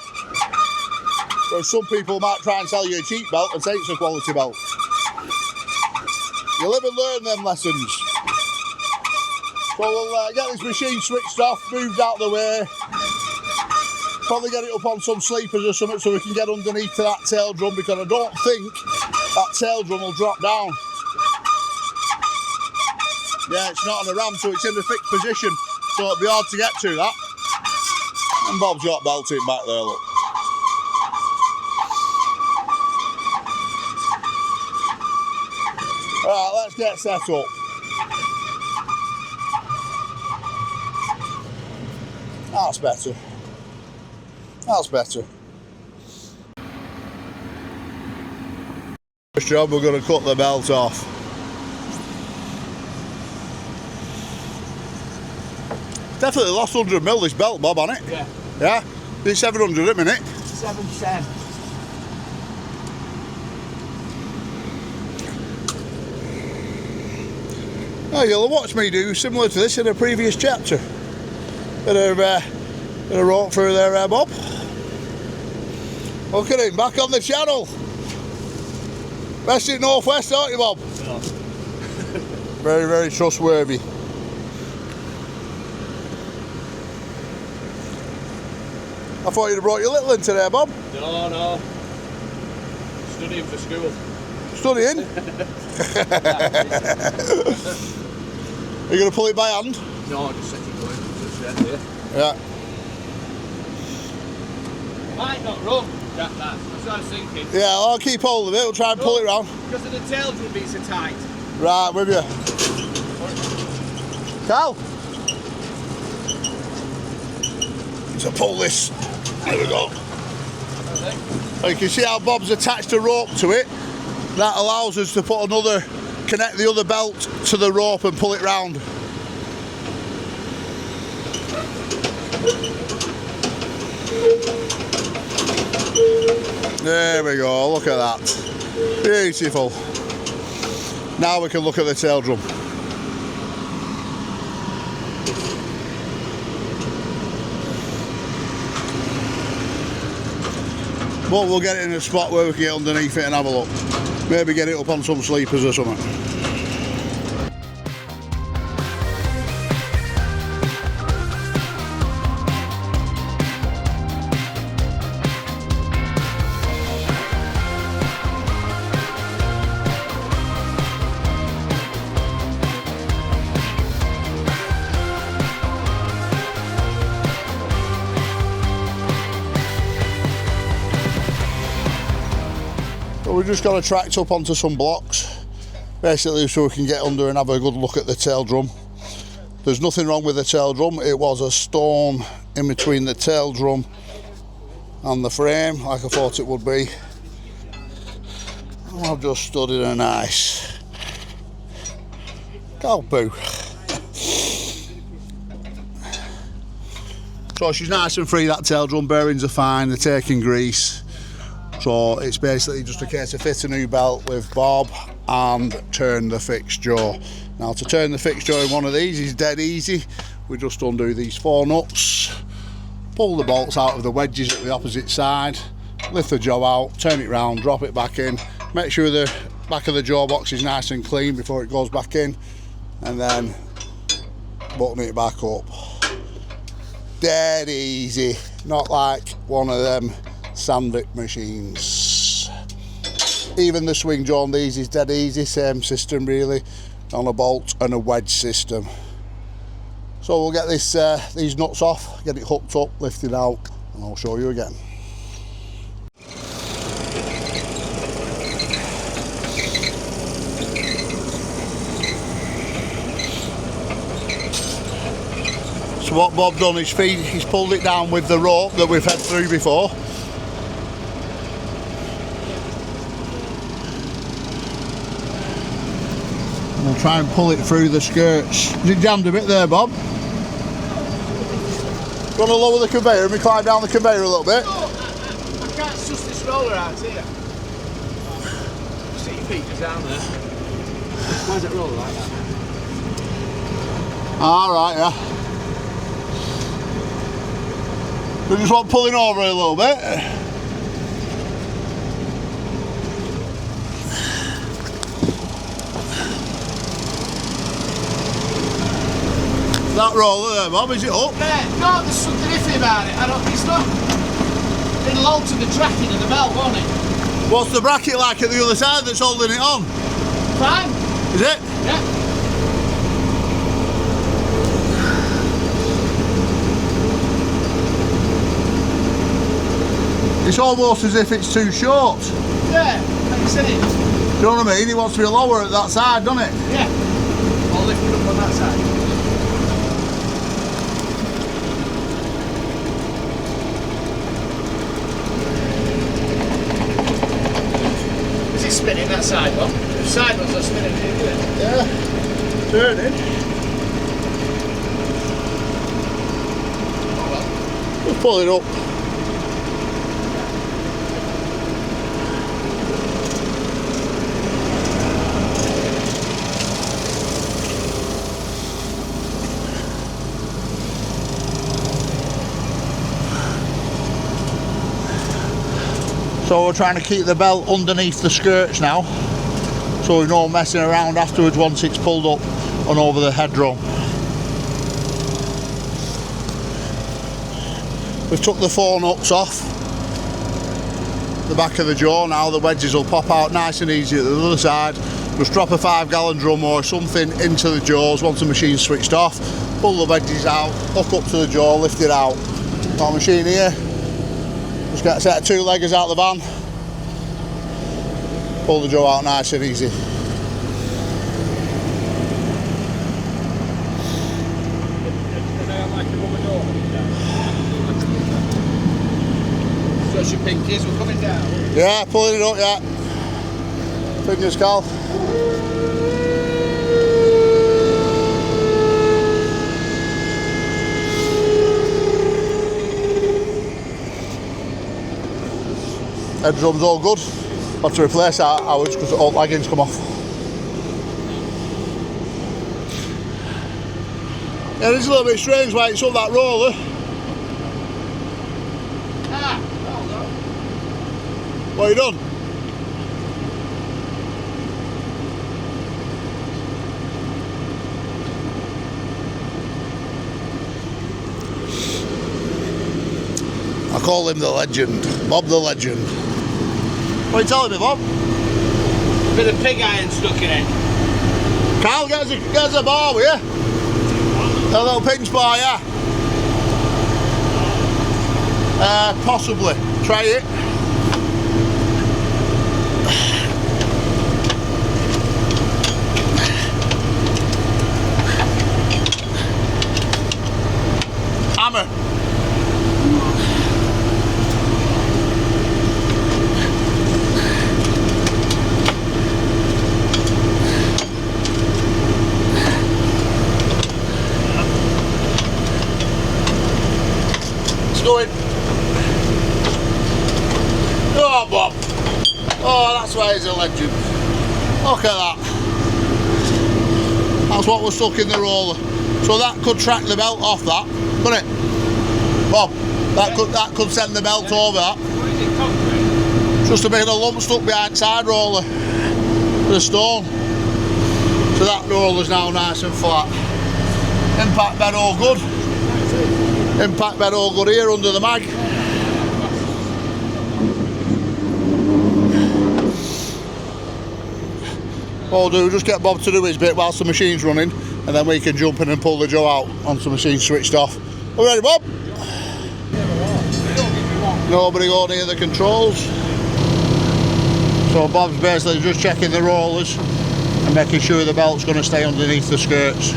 Whereas some people might try and sell you a cheap belt and say it's a quality belt. You live and learn them lessons. So we'll get this machine switched off, moved out of the way. Probably get it up on some sleepers or something so we can get underneath to that tail drum, because I don't think that tail drum will drop down. Yeah, it's not on a ram, so it's in a fixed position, so it'll be hard to get to that. And Bob's got belting back there, look. Alright, let's get set up. That's better. That's better. First job, we're going to cut the belt off. Definitely lost 100mm this belt, Bob, on it. Yeah. Yeah? It's 700 at minute. 710. Oh, you'll watch me do similar to this in a previous chapter that I wrote through there, Bob. Look at him, back on the channel. Best in Northwest, aren't you, Bob? Yeah. Very, very trustworthy. I thought you'd have brought your little in today, Bob. No. Studying for school. Studying? Are you going to pull it by hand? No, just set it going. Just right there. Yeah. Might not run, Jack, that's what I was thinking. Yeah, I'll keep hold of it. We'll try and pull it round. Because of the tail drum beats are tight. Right, with you. Cal. So pull this. There we go. And you can see how Bob's attached a rope to it. That allows us to put another, connect the other belt to the rope and pull it round. There we go, look at that. Beautiful. Now we can look at the tail drum. But we'll get it in a spot where we can get underneath it and have a look. Maybe get it up on some sleepers or something. We've just got to tract up onto some blocks, basically so we can get under and have a good look at the tail drum. There's nothing wrong with the tail drum, it was a stone in between the tail drum and the frame, like I thought it would be. And I've just stood in a nice cow poo. So she's nice and free, that tail drum, bearings are fine, they're taking grease. So it's basically just a case of fit a new belt with Bob and turn the fixed jaw. Now to turn the fixed jaw in one of these is dead easy. We just undo these 4 nuts, pull the bolts out of the wedges at the opposite side, lift the jaw out, turn it round, drop it back in, make sure the back of the jaw box is nice and clean before it goes back in, and then button it back up. Dead easy, not like one of them Sandvik machines. Even the swing jaw on these is dead easy, same system really, on a bolt and a wedge system. So we'll get this these nuts off, get it hooked up, lifted out, and I'll show you again. So what Bob done is he's pulled it down with the rope that we've had through before. We'll try and pull it through the skirts. Is it jammed a bit there, Bob? You want to lower the conveyor and we climb down the conveyor a little bit? No, I can't suss this roller out here. See your feet just down there. Why's it roller like that? Alright, yeah. We just want pulling over a little bit. That roller there, Bob, is it up? No, there's something iffy about it. It's not. It'll alter the tracking of the belt, won't it? What's the bracket like at the other side that's holding it on? Fine. Is it? Yeah. It's almost as if it's too short. Yeah, like you said it. Do you know what I mean? It wants to be lower at that side, doesn't it? Yeah. I'll lift it up on that side. Is it spinning that side one? The side ones are spinning, isn't it? Yeah. Turning. Oh well. Just pull it up. So we're trying to keep the belt underneath the skirts now, so we're not messing around afterwards once it's pulled up and over the headroom. We've took the 4 nuts off the back of the jaw. Now the wedges will pop out nice and easy at the other side. Just drop a 5-gallon drum or something into the jaws once the machine's switched off, pull the wedges out, hook up to the jaw, lift it out. Got a machine here. Just get a set of 2-leggers out the van, pull the jaw out nice and easy. Pinkies, we're coming down. Yeah, pulling it up, yeah. Fingers, Carl. Head drum's all good. Have to replace ours because all lagging's come off. Yeah, it's a little bit strange why it's up that roller. What have you done? I call him the legend, Bob the legend. What are you telling me, Bob? Bit of pig iron stuck in it. Carl, get us a bar, will you? A little pinch bar, yeah. Possibly. Try it. Hammer. Going. Oh, Bob. Oh, that's why he's a legend. Look at that. That's what was stuck in the roller. So that could track the belt off that, couldn't it? Bob, that could send the belt over that. What is it, concrete? Just a bit of a lump stuck behind side roller. The stone. So that roller's now nice and flat. Impact bed all good. Impact bed all good here under the mag. What we'll do, just get Bob to do his bit whilst the machine's running, and then we can jump in and pull the Joe out once the machine's switched off. Are we ready, Bob? Nobody go near the controls. So Bob's basically just checking the rollers and making sure the belt's going to stay underneath the skirts.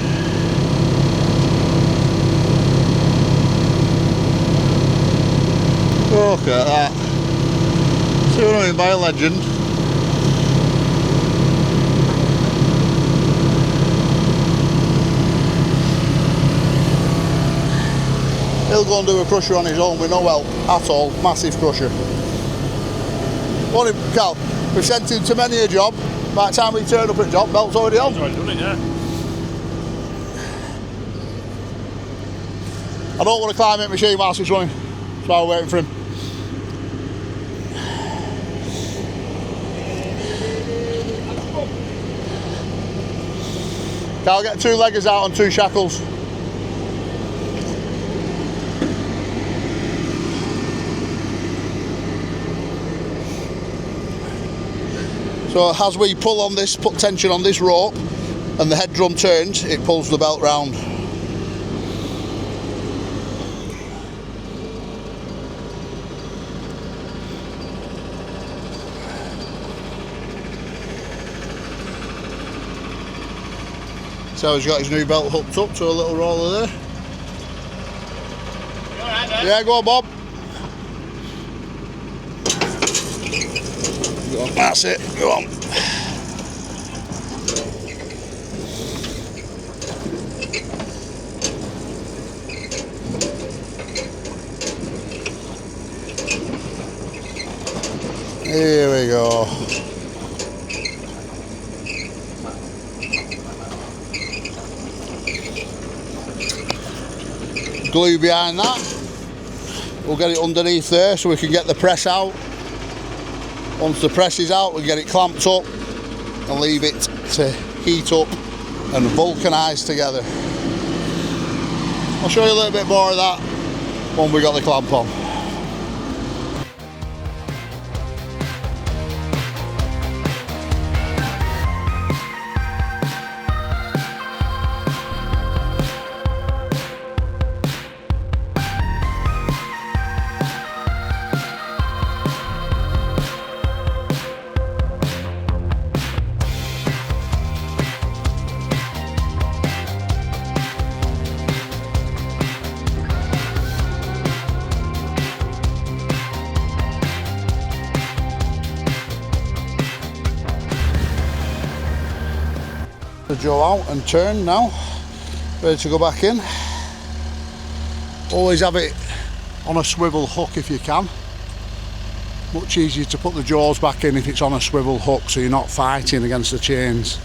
Look at that. See what I mean by a legend? He'll go and do a crusher on his own with no help at all. Massive crusher. Morning, Cal. We've sent him to many a job. By the time we turn up at job, belt's already on. He's already done it, yeah. I don't want to climb that machine whilst it's running. That's why we're waiting for him. I'll get 2 leggers out and 2 shackles. So as we pull on this, put tension on this rope and the head drum turns, it pulls the belt round. So he's got his new belt hooked up to a little roller there. You alright then? Yeah, go on, Bob. Go on, that's it, go on. Here we go. Glue behind that. We'll get it underneath there so we can get the press out. Once the press is out, we'll get it clamped up and leave it to heat up and vulcanize together. I'll show you a little bit more of that when we got the clamp on. jaw out and turn now. Ready to go back in. Always have it on a swivel hook if you can. Much easier to put the jaws back in if it's on a swivel hook, so you're not fighting against the chains.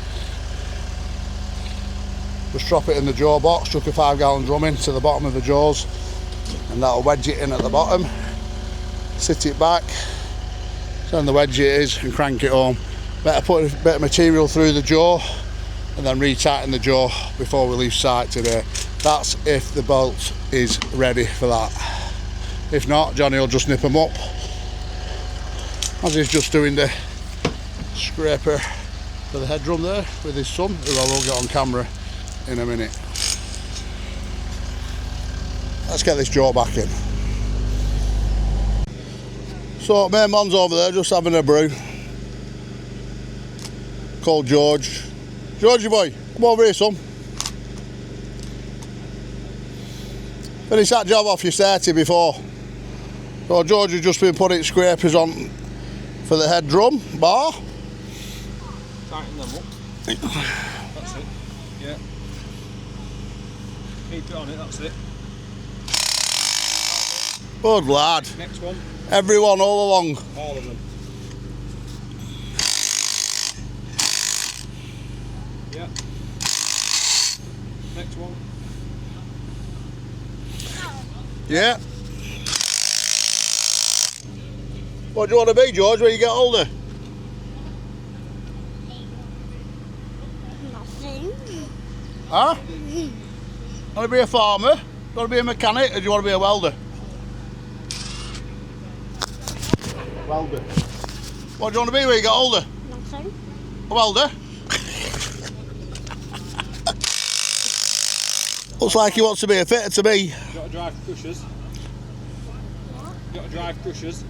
Just drop it in the jaw box, chuck a 5-gallon drum into the bottom of the jaws, and that'll wedge it in at the bottom. Sit it back, send the wedge it is, and crank it home. Better put a bit of material through the jaw and then retighten the jaw before we leave site today. That's if the bolt is ready for that. If not, Johnny will just nip them up, as he's just doing the scraper for the head drum there with his son, who I will get on camera in a minute. Let's get this jaw back in. So main man's over there just having a brew. Called George. Georgie boy, come over here, son. Finish that job off you started before. So George has just been putting scrapers on for the head drum bar. Tighten them up. That's it. Yeah. Keep it on it, that's it. Good lad. Next one. Everyone all along. All of them. Yeah. Next one. Yeah. What do you want to be, George, when you get older? Nothing. Huh? Want to be a farmer? Want to be a mechanic, or do you want to be a welder? Welder. What do you want to be when you get older? Nothing. A welder? Looks like he wants to be a fitter to me. You got to drive crushers. You got to drive crushers.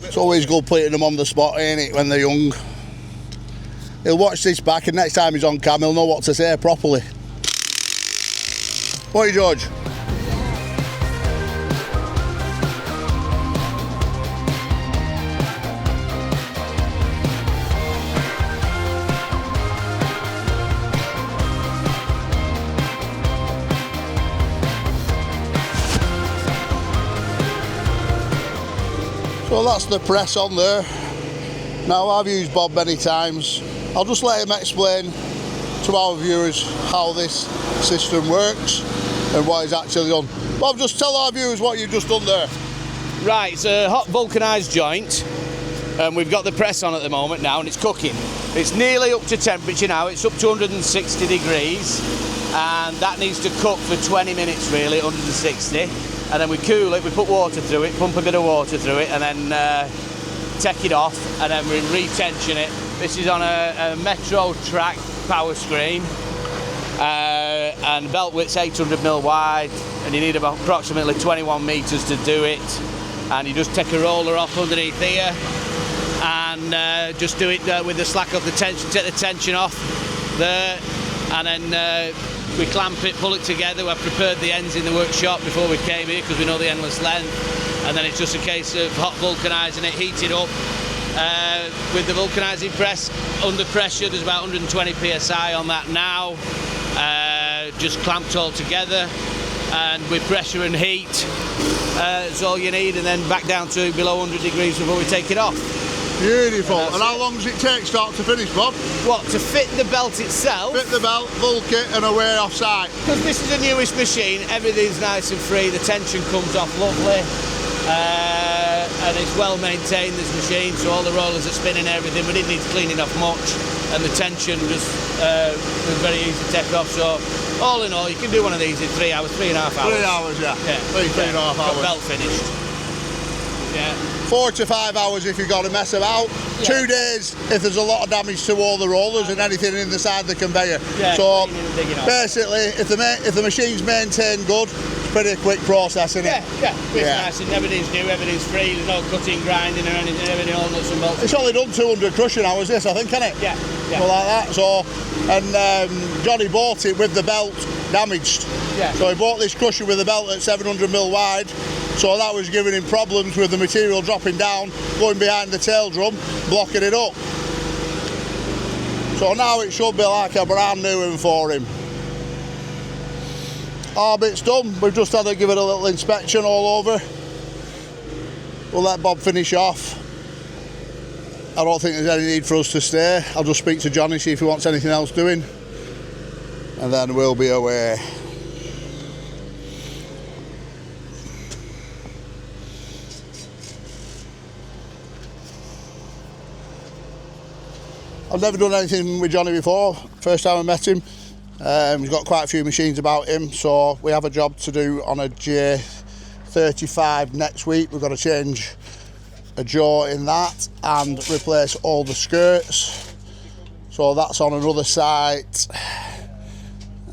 It's always good putting them on the spot, ain't it, when they're young. He'll watch this back and next time he's on cam he'll know what to say properly. What are you, George? So that's the press on there. Now I've used Bob many times. I'll just let him explain to our viewers how this system works and what he's actually done. Bob, just tell our viewers what you've just done there. Right, it's a hot vulcanised joint, and we've got the press on at the moment now, and it's cooking. It's nearly up to temperature now. It's up to 160 degrees, and that needs to cook for 20 minutes really, 160. And then we cool it, we put water through it, pump a bit of water through it, and then take it off, and then we retension it. This is on a Metro track power screen, and belt width's 800mm wide, and you need about approximately 21 metres to do it. And you just take a roller off underneath here, and just do it with the slack of the tension, take the tension off there, and then we clamp it, pull it together. I've prepared the ends in the workshop before we came here because we know the endless length, and then it's just a case of hot vulcanising it, heat it up with the vulcanising press under pressure. There's about 120 psi on that now, just clamped all together, and with pressure and heat it's all you need, and then back down to below 100 degrees before we take it off. Beautiful. And how long does it take start to finish, Bob? What, to fit the belt itself? Fit the belt, bulk it, and away off site. Because this is the newest machine, everything's nice and free, the tension comes off lovely, and it's well maintained, this machine, so all the rollers are spinning and everything, but it needs cleaning off much, and the tension was very easy to take off. So all in all, you can do one of these in 3 hours, 3.5 hours. 3 hours, yeah. Three and a half hours. Belt finished. Yeah. 4 to 5 hours if you've got to mess about. Yeah. 2 days if there's a lot of damage to all the rollers and anything in the side of the conveyor. Yeah, so basically, if the machine's maintained good, it's pretty quick process, isn't it? Yeah. It's nice, and everything's new, everything's free. There's no cutting, grinding, or anything. Everything all nuts and bolts. It's only done 200 crushing hours, this, I think, isn't it? Yeah. So like that. So, and Johnny bought it with the belt damaged. Yeah. So he bought this crusher with the belt at 700mm wide, So that was giving him problems with the material dropping down, going behind the tail drum, blocking it up. So now it should be like a brand new one for him. Our bit's done. We've just had to give it a little inspection all over. We'll let Bob finish off. I don't think there's any need for us to stay. I'll just speak to Johnny, see if he wants anything else doing, and then we'll be away. I've never done anything with Johnny before. First time I met him. He's got quite a few machines about him, so we have a job to do on a J35 next week. We've got to change a jaw in that and replace all the skirts. So that's on another site.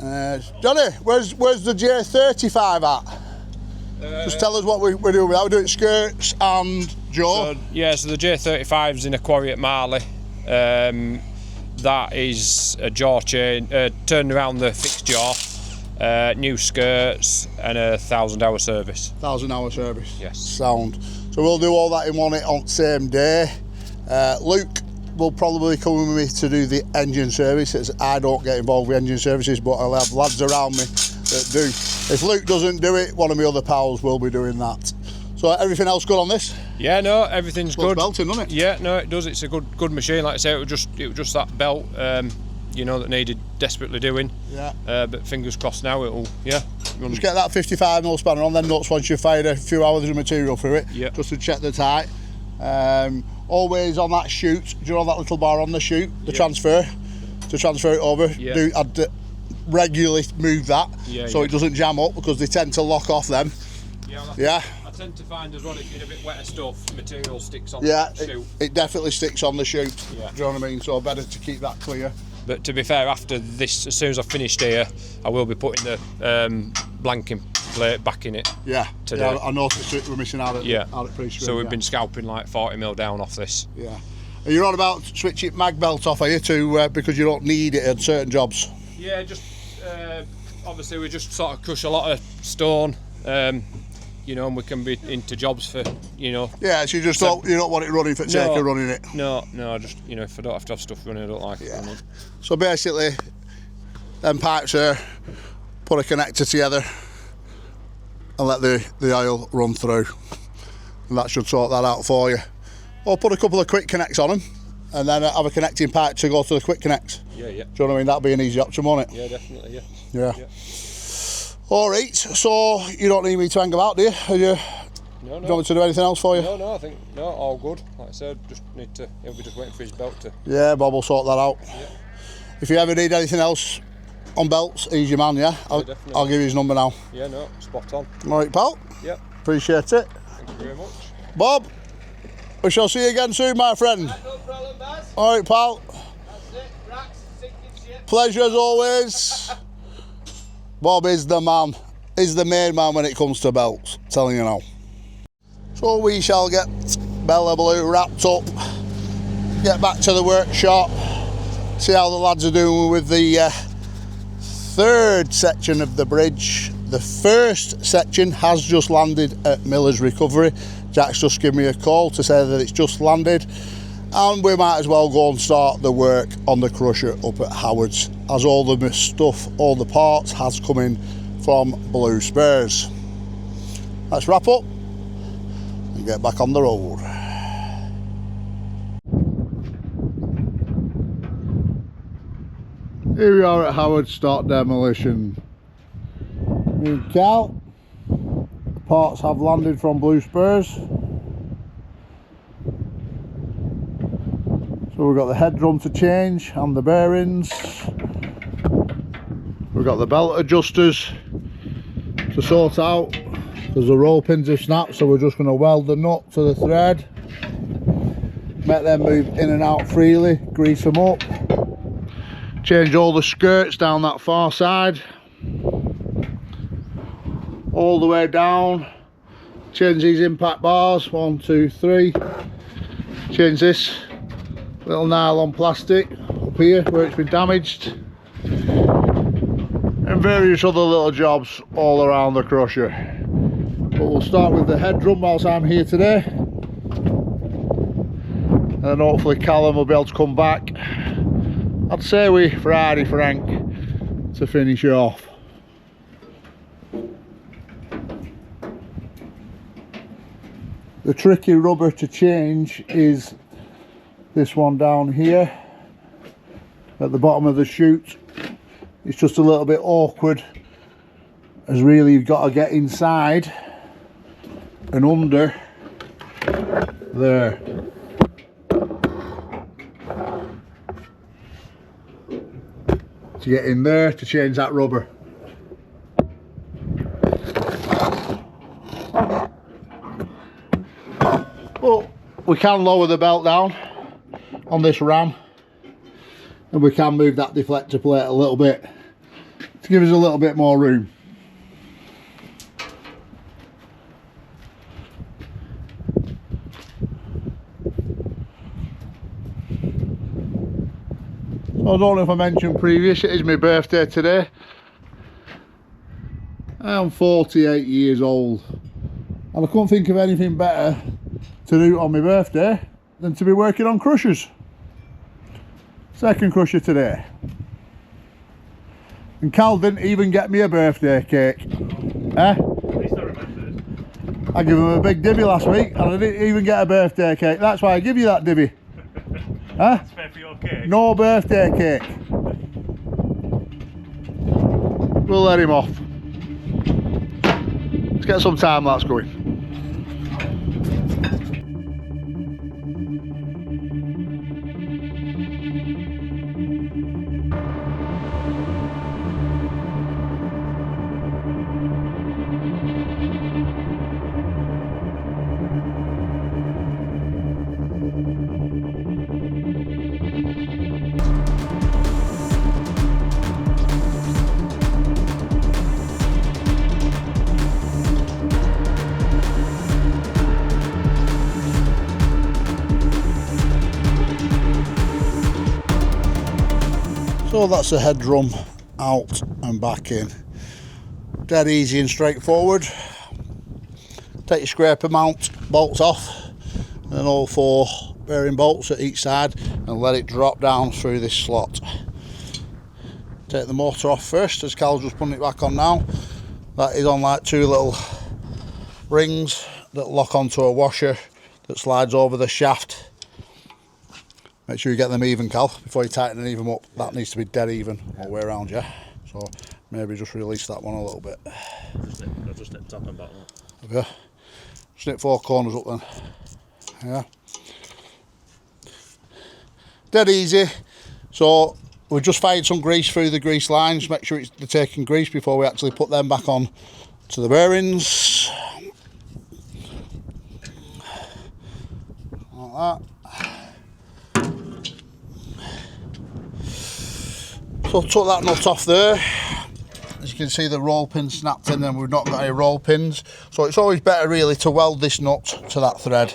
Johnny, where's the J35 at? Just tell us what we're doing. We're doing skirts and jaw. So the J35's in a quarry at Marley. That is a jaw chain, turning around the fixed jaw, new skirts and a 1,000-hour service. 1,000-hour service? Yes. Sound. So we'll do all that in one on the same day. Luke will probably come with me to do the engine services. I don't get involved with engine services, but I'll have lads around me that do. If Luke doesn't do it, one of my other pals will be doing that. So everything else good on this? Yeah, no, everything's good. Belting, doesn't it? Yeah, no, it does. It's a good machine. Like I say, it was just that belt, you know, that needed desperately doing. Yeah. But fingers crossed now it'll, yeah. Just get that 55mm spanner on them nuts once you've fired a few hours of material through it. Yeah. Just to check the tight. Always on that chute. Do you know that little bar on the chute? The transfer. To transfer it over. Yeah. I'd regularly move that so it doesn't jam up, because they tend to lock off them. Yeah. I tend to find as well, if you're in a bit wetter stuff, material sticks on the chute. It definitely sticks on the chute. Yeah. Do you know what I mean? So better to keep that clear. But to be fair, after this, as soon as I've finished here, I will be putting the blanking plate back in it. Yeah. Today. Yeah, I noticed it. We're missing out at pre-screen. So we've been scalping like 40mm down off this. Yeah. Are you on about switching mag belt off, are you, to because you don't need it in certain jobs? Yeah, just obviously we just sort of crush a lot of stone. You know, and we can be into jobs for, you know. Yeah, so you just don't want it running for the sake of running it. No, just, you know, if I don't have to have stuff running, I don't like it running. So basically, them pipes there, put a connector together and let the oil run through, and that should sort that out for you. Or put a couple of quick connects on them and then have a connecting pipe to go to the quick connects. Yeah. Do you know what I mean? That'd be an easy option, wouldn't it? Yeah, definitely, yeah. Alright, so you don't need me to hang about, do you? No. Do you want me to do anything else for you? No, I think, all good. Like I said, he'll be just waiting for his belt to... Yeah, Bob will sort that out. Yeah. If you ever need anything else on belts, he's your man, yeah? I'll give you his number now. Yeah, no, spot on. Alright, pal? Yeah. Appreciate it. Thank you very much. Bob, we shall see you again soon, my friend. No problem, Baz. Alright, pal. That's it. Racks, sinking ship. Pleasure as always. Bob is the man. Is the main man when it comes to belts, I'm telling you now. So we shall get Bella Blue wrapped up, get back to the workshop, see how the lads are doing with the third section of the bridge. The first section has just landed at Miller's Recovery. Jack's just given me a call to say that it's just landed, and we might as well go and start the work on the crusher up at Howard's, as all the stuff, all the parts has come in from Blue Spurs. Let's wrap up and get back on the road. Here we are at Howard's Start Demolition. Me and Cal, the parts have landed from Blue Spurs. So we've got the head drum to change and the bearings. We've got the belt adjusters to sort out because the roll pins have snapped, so we're just going to weld the nut to the thread, make them move in and out freely, grease them up, change all the skirts down that far side, all the way down, change these impact bars, 1, 2, 3, change this little nylon plastic up here where it's been damaged, and various other little jobs all around the crusher. But we'll start with the head drum whilst I'm here today, and then hopefully Callum will be able to come back, I'd say with Friday Frank, to finish it off. The tricky rubber to change is this one down here at the bottom of the chute. It's just a little bit awkward, as really you've got to get inside and under there. To get in there to change that rubber. Well, we can lower the belt down on this ram, and we can move that deflector plate a little bit to give us a little bit more room. I don't know if I mentioned previous, it is my birthday today. I am 48 years old, and I couldn't think of anything better to do on my birthday than to be working on crushers. Second crusher today. And Cal didn't even get me a birthday cake. Eh? I gave him a big divvy last week and I didn't even get a birthday cake. That's why I give you that divvy. Huh? It's fair for your cake. No birthday cake. We'll let him off. Let's get some time lapse going. So that's the head drum out and back in. Dead easy and straightforward. Take your scraper mount bolts off and all 4 bearing bolts at each side and let it drop down through this slot. Take the motor off first, as Cal's just putting it back on now. That is on like 2 little rings that lock onto a washer that slides over the shaft. Make sure you get them even, Cal, before you tighten them up. That needs to be dead even all the way around, yeah? So maybe just release that one a little bit. Just nip top and bottom. Okay. Snip 4 corners up then. Yeah. Dead easy. So we've just fired some grease through the grease lines. Make sure they're taking grease before we actually put them back on to the bearings. Like that. So took that nut off there. As you can see, the roll pin snapped in and we've not got any roll pins. So it's always better really to weld this nut to that thread.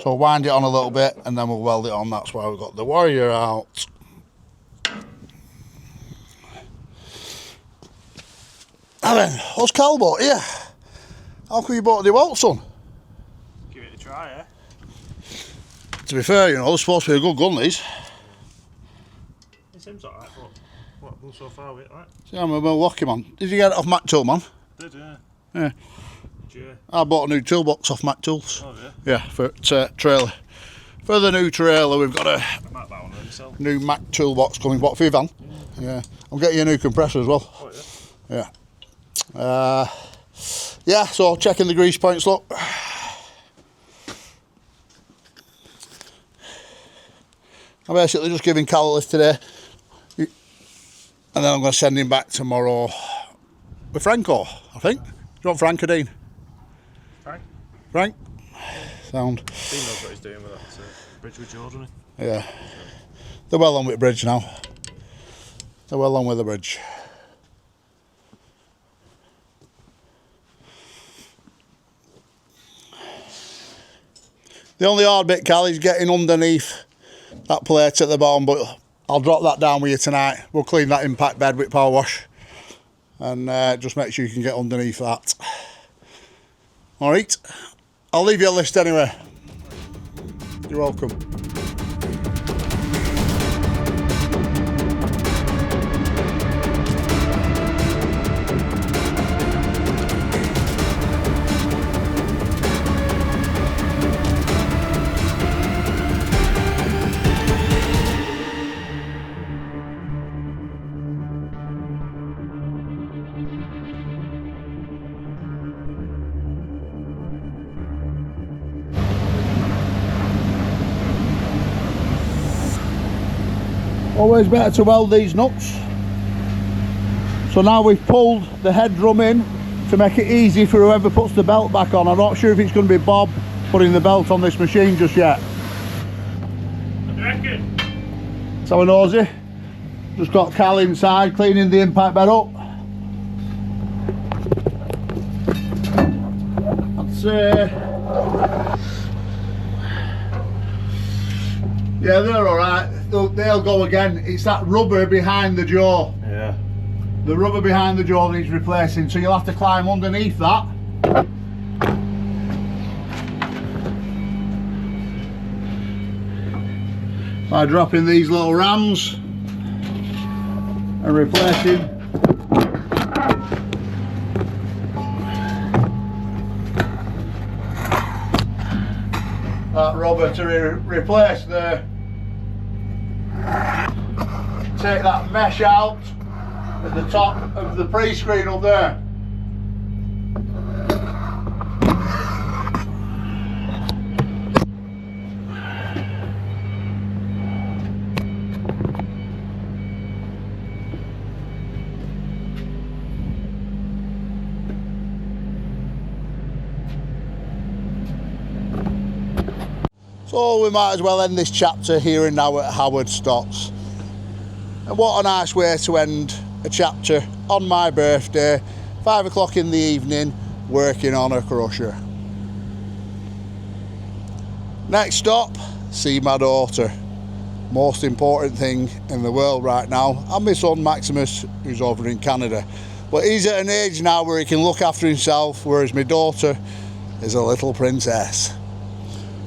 So wind it on a little bit and then we'll weld it on. That's why we've got the Warrior out. And then, what's Cal bought here? How come you bought the Walt, son? Give it a try, eh? To be fair, you know, they're supposed to be a good gun, these. It seems alright, but what, go so far with it, right? See, I'm a Milwaukee man. Did you get it off Mac Tool, man? Did, yeah. Yeah. Yeah. I bought a new toolbox off Mac Tools. Oh, yeah? Yeah, for trailer. For the new trailer, we've got a I might buy one of myself. new Mac toolbox coming. What, for your van? Yeah. I'm getting you a new compressor as well. Oh, yeah? Yeah. Yeah, so checking the grease points, look. I'm basically just giving Cal a lift today. And then I'm going to send him back tomorrow with Franco, I think. Do you want Frank or Dean? Frank? Frank? Sound. Dean knows what he's doing with that bridge with George, doesn't he? Yeah. They're well on with the bridge now. They're well on with the bridge. The only hard bit, Cal, is getting underneath that plate at the bottom, but I'll drop that down with you tonight. We'll clean that impact bed with power wash and just make sure you can get underneath that. All right, I'll leave you a list anyway. You're welcome. Always better to weld these nuts. So now we've pulled the head drum in to make it easy for whoever puts the belt back on. I'm not sure if it's going to be Bob putting the belt on this machine just yet. I reckon. So a nosy. Just got Cal inside cleaning the impact bed up. That's yeah, they're alright. They'll go again. It's that rubber behind the jaw. Yeah. The rubber behind the jaw needs replacing, so you'll have to climb underneath that. By dropping these little rams and replacing that rubber to replace the, take that mesh out at the top of the pre-screen up there. So we might as well end this chapter here and now at Howard Stocks. And what a nice way to end a chapter on my birthday, 5 o'clock in the evening, working on a crusher. Next stop, see my daughter. Most important thing in the world right now, and my son Maximus, who's over in Canada. But he's at an age now where he can look after himself, whereas my daughter is a little princess.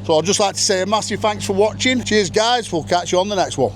So I'd just like to say a massive thanks for watching. Cheers guys, we'll catch you on the next one.